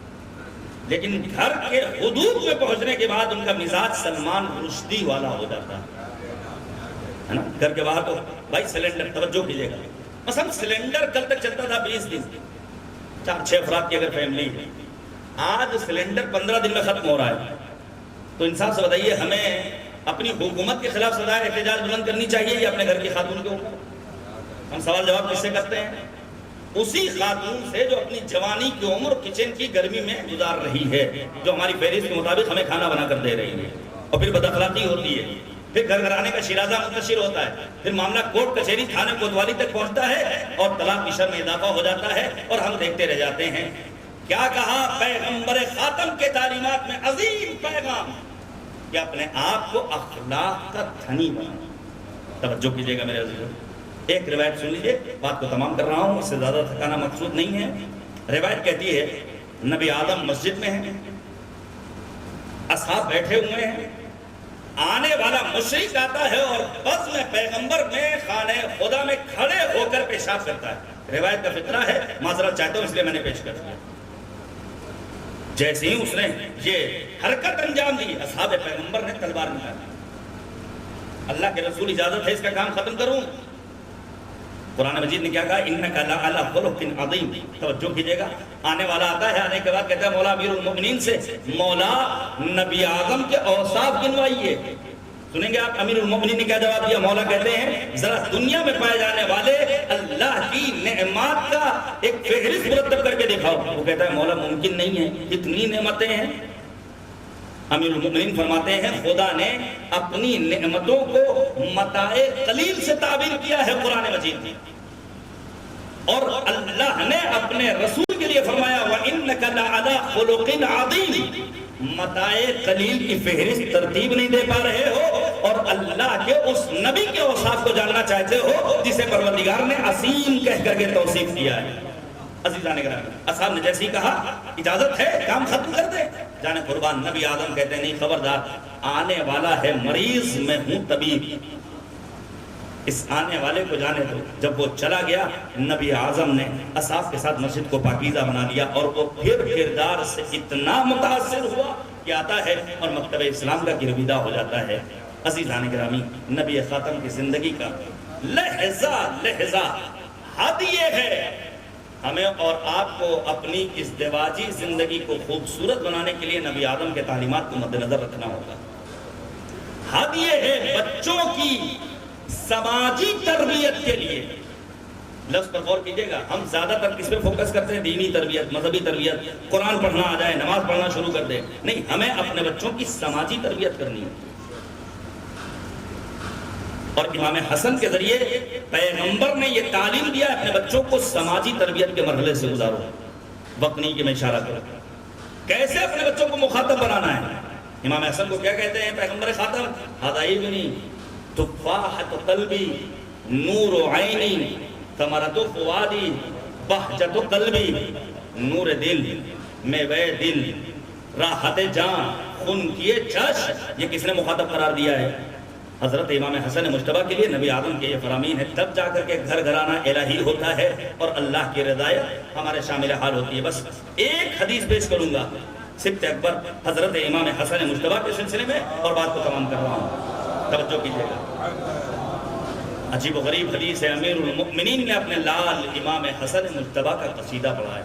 لیکن گھر کے حدود میں پہنچنے کے بعد ان کا مزاج سلمان رشدی والا ہو جاتا ہے نا. گھر کے باہر تو بھائی سلنڈر، توجہ کیجیے گا، مثلا سلنڈر کل تک چلتا تھا 20 دن، 4-6 افراد کی اگر فیملی ہے. آج سلنڈر 15 دن میں ختم ہو رہا ہے. تو انصاف سے بتائیے ہمیں اپنی حکومت کے خلاف سزائے احتجاج بلند کرنی چاہیے یا اپنے گھر کی خاتون کے اوپر؟ ہم سوال جواب کس سے کرتے ہیں؟ اسی خاتون سے جو اپنی جوانی کی عمر کچن کی گرمی میں گزار رہی ہے، جو ہماری فہرست کے مطابق ہمیں کھانا بنا کر دے رہی ہے، اور پھر بد اخلاقی ہوتی ہے. پھر گھر گھرانے کا شیرازہ منتشر ہوتا ہے، پھر معاملہ کورٹ کچہری تھانے کوتوالی تک پہنچتا ہے اور طلاق کی شرح میں اضافہ ہو جاتا ہے اور ہم دیکھتے رہ جاتے ہیں. کیا کہا پیغمبر خاتم کے تعلیمات میں؟ عظیم پیغام کہ اپنے آپ کو اخلاق کا دھنی بنانا. توجہ کیجیے گا میرے عزیزوں. ایک روایت سن لیجئے، بات کو تمام کر رہا ہوں، اس سے زیادہ تھکانا مقصود نہیں ہے. روایت کہتی ہے نبی آدم مسجد میں ہیں، اصحاب بیٹھے ہوئے ہیں، آنے والا مشرک آتا ہے اور بس میں پیغمبر میں خانہ خدا میں کھڑے ہو کر پیشاب کرتا ہے. روایت کا فقرہ ہے، معذرت چاہتا ہوں اس لیے میں نے پیش کر دیا. جیسے ہی اس نے یہ حرکت انجام دی، اصحاب پیغمبر نے تلوار نکالی. اللہ کے رسول اجازت ہے اس کا کام ختم کروں؟ قرآن مجید نے کیا کہا؟ انکا لعلی خلق عظیم. توجہ کیجئے گا، آنے والا آتا ہے، آنے کے بعد کہتا ہے مولا امیر المؤمنین سے مولا نبی آدم کے اوصاف گنوائیے. سنیں گے آپ امیر المؤمنین نے کیا جواب دیا؟ مولا کہتے ہیں ذرا دنیا میں پائے جانے والے اللہ کی نعمات کا ایک فہرست مرتب کر کے دکھاؤ. وہ کہتا ہے مولا ممکن نہیں ہے، اتنی نعمتیں ہیں. امیر المؤمنین فرماتے ہیں خدا نے اپنی نعمتوں کو متاع قلیل سے تعبیر کیا ہے قرآن مجید میں. اور اللہ نے اپنے رسول کے لیے فرمایا وَإِنَّكَ لَعَلَىٰ خُلُقٍ عَظِيمٍ، متاع قلیل کی فہرست ترتیب نہیں دے پا رہے ہو اور اللہ کے اس نبی کے اوصاف کو جاننا چاہتے ہو جسے پروردگار نے عظیم کہہ کر کے توصیف کیا ہے۔ عزیزان گرامی، اصحاب نے جیسی کہا اجازت ہے کام ختم کر دے، جانے قربان نبی آدم کہتے ہیں نہیں خبردار، آنے والا ہے مریض، میں ہوں طبیب، اس آنے والے کو جانے دو۔ جب وہ چلا گیا نبی اعظم نے اصحاب کے ساتھ مسجد کو پاکیزہ بنا لیا اور وہ پھر کردار سے اتنا متاثر ہوا کہ آتا ہے اور مکتب اسلام کا گرویدہ ہو جاتا ہے۔ عزیزان گرامی، نبی خاتم کی زندگی کا لہجہ لہجہ حد یہ ہے، ہمیں اور آپ کو اپنی ازدواجی زندگی کو خوبصورت بنانے کے لیے نبی آدم کے تعلیمات کو مد نظر رکھنا ہوگا۔ حد یہ ہے بچوں کی سماجی تربیت کے لیے، لفظ پر غور کیجئے گا، ہم زیادہ تر کس پہ فوکس کرتے ہیں؟ دینی تربیت، مذہبی تربیت، قرآن پڑھنا آ جائے، نماز پڑھنا شروع کر دے، نہیں، ہمیں اپنے بچوں کی سماجی تربیت کرنی ہے۔ اور امام حسن کے ذریعے پیغمبر نے یہ تعلیم دیا اپنے بچوں کو سماجی تربیت کے مرحلے سے گزارو۔ وقت نہیں کہ میں اشارہ کروں کیسے اپنے بچوں کو مخاطب بنانا ہے۔ امام حسن کو کیا کہتے ہیں پیغمبر خاتم؟ ہدائی بنی تفاحت قلبی نور عینی ثمرۃ فؤادی بہجت قلبی، نور دل، میوہ دل، راحت جان، خون کیے چش، یہ کس نے مخاطب قرار دیا ہے؟ حضرت امام حسن مجتبیٰ کے لیے نبی آدم کے یہ فرامین ہے، تب جا کر کے گھر گھرانہ الہی ہوتا ہے اور اللہ کی رضایت ہمارے شامل حال ہوتی ہے۔ بس ایک حدیث پیش کروں گا سبت اکبر حضرت امام حسن مجتبیٰ کے سلسلے میں اور بات کو تمام کر رہا ہوں، توجہ کیجئے گا۔ عجیب و غریب حدیث ہے، امیر المؤمنین نے اپنے لال امام حسن مجتبیٰ کا قصیدہ پڑھا ہے۔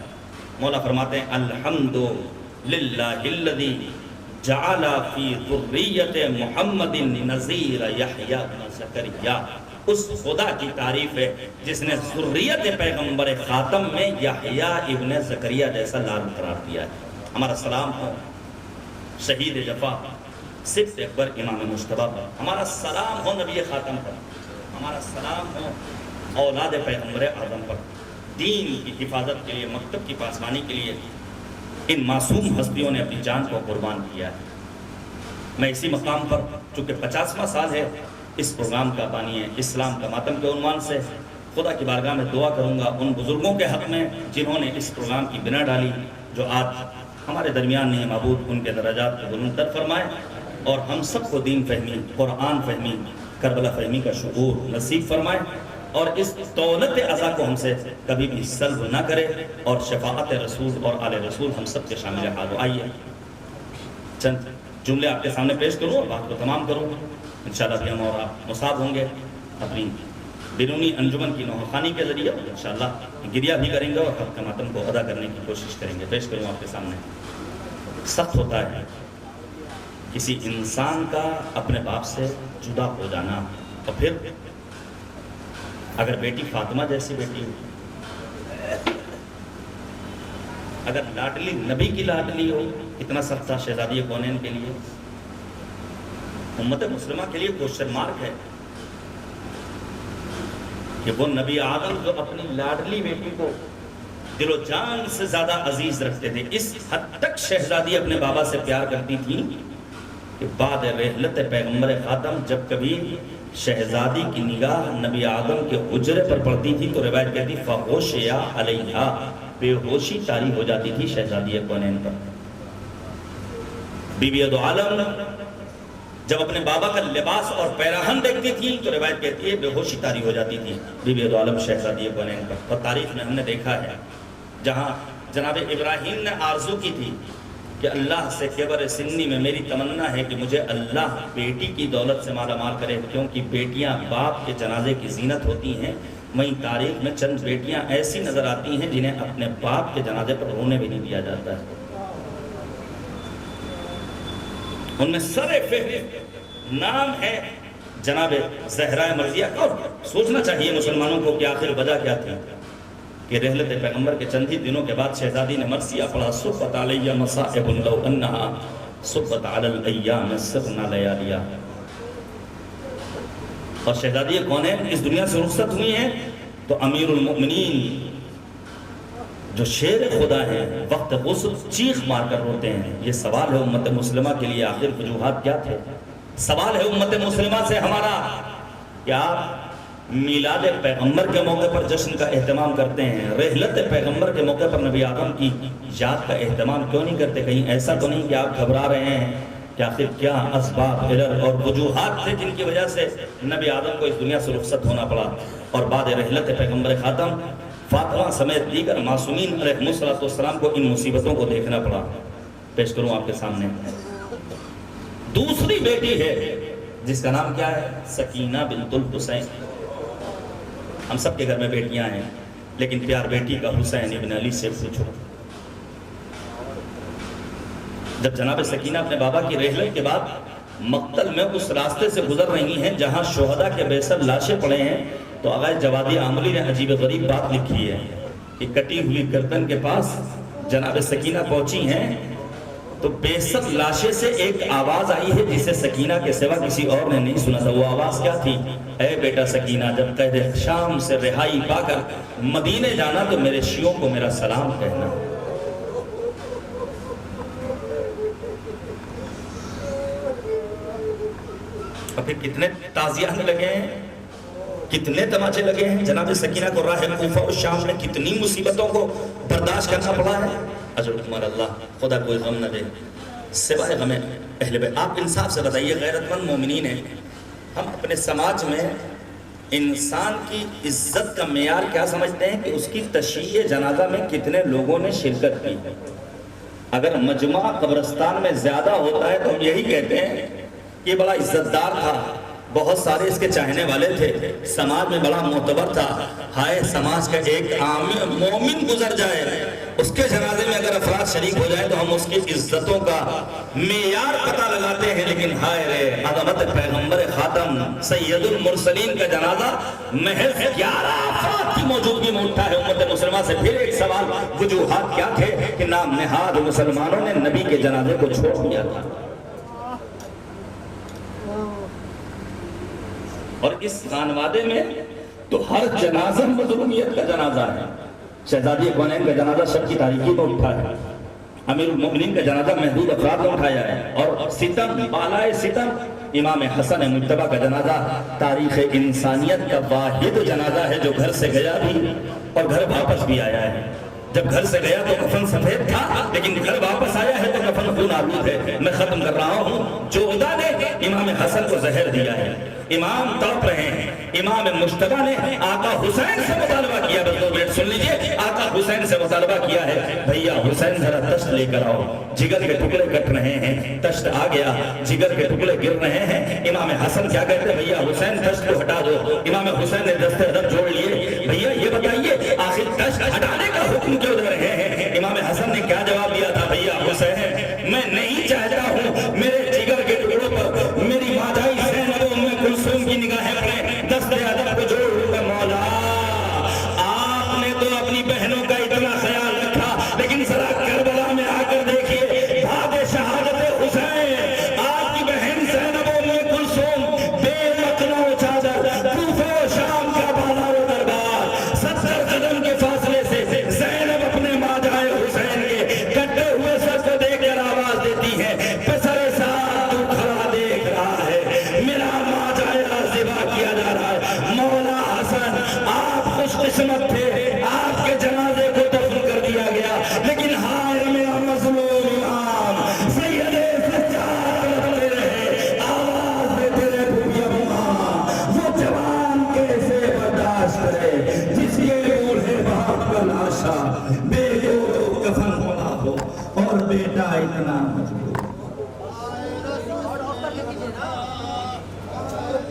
مولا فرماتے ہیں الحمد للہ الذی جعل فی ذریت محمد نذیر یحییٰ بن زکریا، اس خدا کی تعریف ہے جس نے ذریت پیغمبر خاتم میں یحییٰ ابن زکریا جیسا لال قرار دیا ہے۔ ہمارا سلام ہو شہید جفا سبت اکبر امام مجتبیٰ پر، ہمارا سلام ہو نبی خاتم پر، ہمارا سلام ہو اولاد پیغمبر اعظم پر۔ دین کی حفاظت کے لیے، مکتب کی پاسبانی کے لیے ان معصوم ہستیوں نے اپنی جان کو قربان کیا ہے۔ میں اسی مقام پر چونکہ 50واں سال ہے اس پروگرام کا بانی ہے اسلام کا ماتم کے عنوان سے خدا کی بارگاہ میں دعا کروں گا ان بزرگوں کے حق میں جنہوں نے اس پروگرام کی بنا ڈالی، جو آج ہمارے درمیان نہیں معبود، ان کے درجات کو بلند تر فرمائے اور ہم سب کو دین فہمی، قرآن فہمی، کربلا فہمی کا شعور نصیب فرمائے اور اس دولت عزا کو ہم سے کبھی بھی سلب نہ کرے اور شفاعت رسول اور آل رسول ہم سب کے شامل حال ہو۔ آئیے چند جملے آپ کے سامنے پیش کروں اور بات کو تمام کروں۔ انشاءاللہ بھی ہم اور آپ مصاب ہوں گے اپنی بیرونی انجمن کی نوحانی کے ذریعے، انشاءاللہ گریہ بھی کریں گے اور حق کے ماتم کو ادا کرنے کی کوشش کریں گے۔ پیش کروں آپ کے سامنے۔ سخت ہوتا ہے کسی انسان کا اپنے باپ سے جدا ہو جانا، اور پھر اگر بیٹی فاطمہ جیسی بیٹی ہو، اگر لاڈلی نبی کی لاڈلی ہو، اتنا سخت تھا شہزادی کونین کے لیے، امت مسلمہ کے لیے کوشچن مارک ہے کہ وہ نبی آدم جو اپنی لاڈلی بیٹی کو دل و جان سے زیادہ عزیز رکھتے تھے، اس حد تک شہزادی اپنے بابا سے پیار کرتی تھی کہ بعد رحلت پیغمبر خاتم جب کبھی شہزادی کی نگاہ نبی آدم کے حجرے پر پڑتی تھی تو روایت کہتی فغشیا علیہا، بے ہوشی طاری ہو جاتی تھی شہزادی کونین پر۔ بی بی دو عالم جب اپنے بابا کا لباس اور پیراہن دیکھتی تھی تو روایت کہتی ہے بے ہوشی طاری ہو جاتی تھی بی بی دو عالم شہزادی کونین پر۔ اور تاریخ میں ہم نے دیکھا ہے جہاں جناب ابراہیم نے آرزو کی تھی کہ اللہ سے کبر سنی میں میری تمنا ہے کہ مجھے اللہ بیٹی کی دولت سے مالا مال کرے، کیونکہ بیٹیاں باپ کے جنازے کی زینت ہوتی ہیں۔ وہیں تاریخ میں چند بیٹیاں ایسی نظر آتی ہیں جنہیں اپنے باپ کے جنازے پر رونے بھی نہیں دیا جاتا ہے۔ ان میں سر فہرست نام ہے جناب زہرا مرضیہ کا، اور سوچنا چاہیے مسلمانوں کو کہ آخر وجہ کیا تھی کہ رحلت پیغمبر کے چند ہی دنوں کے بعد شہزادی نے مرثیہ پڑھا صبت علیہ مصائب لو انہا صبت علی الایام سرنا لیالیا۔ اور شہزادی کونین اس دنیا سے رخصت ہوئی ہیں تو امیر المؤمنین جو شیر خدا ہیں وقت غسل چیخ مار کر روتے ہیں. یہ سوال ہے امت مسلمہ کے لیے آخر وجوہات کیا تھے؟ سوال ہے امت مسلمہ سے ہمارا کہ آپ میلاد پیغمبر کے موقع پر جشن کا اہتمام کرتے ہیں، رحلت پیغمبر کے موقع پر نبی آدم کی یاد کا اہتمام کیوں نہیں کرتے؟ کہیں ایسا تو نہیں کہ آپ گھبرا رہے ہیں کہ آخر کیا اسباب علل اور وجوہات تھے جن کی وجہ سے نبی آدم کو اس دنیا سے رخصت ہونا پڑا اور بعد رحلت پیغمبر خاتم فاطمہ سمیت دیگر معصومین علیہ السلام کو ان مصیبتوں کو دیکھنا پڑا؟ پیش کروں آپ کے سامنے. دوسری بیٹی ہے جس کا نام کیا ہے؟ سکینہ بنت الحسین. ہم سب کے گھر میں بیٹیاں ہیں لیکن پیار بیٹی کا حسین ابن علی سے پوچھو. جب جناب سکینہ اپنے بابا کی رحلت کے بعد مقتل میں اس راستے سے گزر رہی ہیں جہاں شہداء کے بے سر لاشیں پڑے ہیں تو آغا جوادی عاملی نے عجیب غریب بات لکھی ہے کہ کٹی ہوئی گردن کے پاس جناب سکینہ پہنچی ہیں تو بے سر لاشیں سے ایک آواز آئی ہے جسے سکینہ کے سوا کسی اور نے نہیں سنا تھا. وہ آواز کیا تھی؟ اے بیٹا سکینہ، جب قید شام سے رہائی پا کر مدینے جانا تو میرے شیعوں کو میرا سلام کہنا. اور پھر کتنے تازیاں لگے ہیں، کتنے تماچے لگے ہیں. جناب سکینہ کو راہ کوفہ و شام میں کتنی مصیبتوں کو برداشت کرنا پڑا ہے. اجر تمہار اللہ، خدا کوئی غم نہ دے سوائے غم اہل بیت. آپ انصاف سے بتائیے، غیرت مند مومنین ہیں ہم، اپنے سماج میں انسان کی عزت کا معیار کیا سمجھتے ہیں کہ اس کی تشییع جنازہ میں کتنے لوگوں نے شرکت کی. اگر مجمع قبرستان میں زیادہ ہوتا ہے تو ہم یہی کہتے ہیں کہ یہ بڑا عزت دار تھا، بہت سارے اس کے چاہنے والے تھے، سماج میں بڑا معتبر تھا. ہائے سماج کا ایک عام مومن گزر جائے، اس کے جنازے میں اگر افراد شریک ہو جائیں تو ہم اس کی عزتوں کا معیار پتہ لگاتے ہیں. لیکن ہائے رے، عظمت پیغمبر خاتم سید المرسلین کا جنازہ محض 11 افراد کی موجودگی میں اٹھا ہے امت مسلمہ سے. پھر ایک سوال، وجوہات کیا تھے کہ نام نہاد مسلمانوں نے نبی کے جنازے کو چھوڑ دیا تھا؟ اور اس خانوادے میں تو ہر جنازہ مظلومیت کا جنازہ ہے. شہزادی کونین کا جنازہ شب کی تاریکی میں اٹھا ہے، امیر المؤمنین کا جنازہ محدود افراد نے اٹھایا ہے، اور ستم بالائے ستم امام حسن مجتبی کا جنازہ تاریخ انسانیت کا واحد جنازہ ہے جو گھر سے گیا بھی اور گھر واپس بھی آیا ہے. جب گھر سے گیا تو کفن سفید تھا لیکن گھر واپس آیا ہے تو کفن خون آلود ہے. میں ختم کر رہا ہوں. جوہدہ نے امام حسن کو زہر دیا ہے، امام تڑپ رہے ہیں. امام مجتبی نے آقا حسین سے مطالبہ کیا، بس 2 منٹ سن لیجئے. آقا حسین سے مطالبہ کیا ہے، بھیا حسین ذرا تشت لے کر آؤ، جگر کے ٹکڑے کٹ رہے ہیں. تشت آ گیا، جگر کے ٹکڑے گر رہے ہیں. امام حسن کیا کہتے ہیں؟ بھیا حسین تشت کو ہٹا دو. امام حسین نے دست ادب جوڑ لیے، بھیا یہ بتائیے آخر تشت ہٹانے کا حکم کیوں دے رہے ہیں؟ امام حسن نے کیا جواب دیا تھا؟ بھیا حسین، میں نہیں چاہتا ہوں میرے جگر کے ٹکڑوں پر میری مادائی زینب و ام کلثوم کی نگاہیں پڑیں. دست ادب کو جوڑ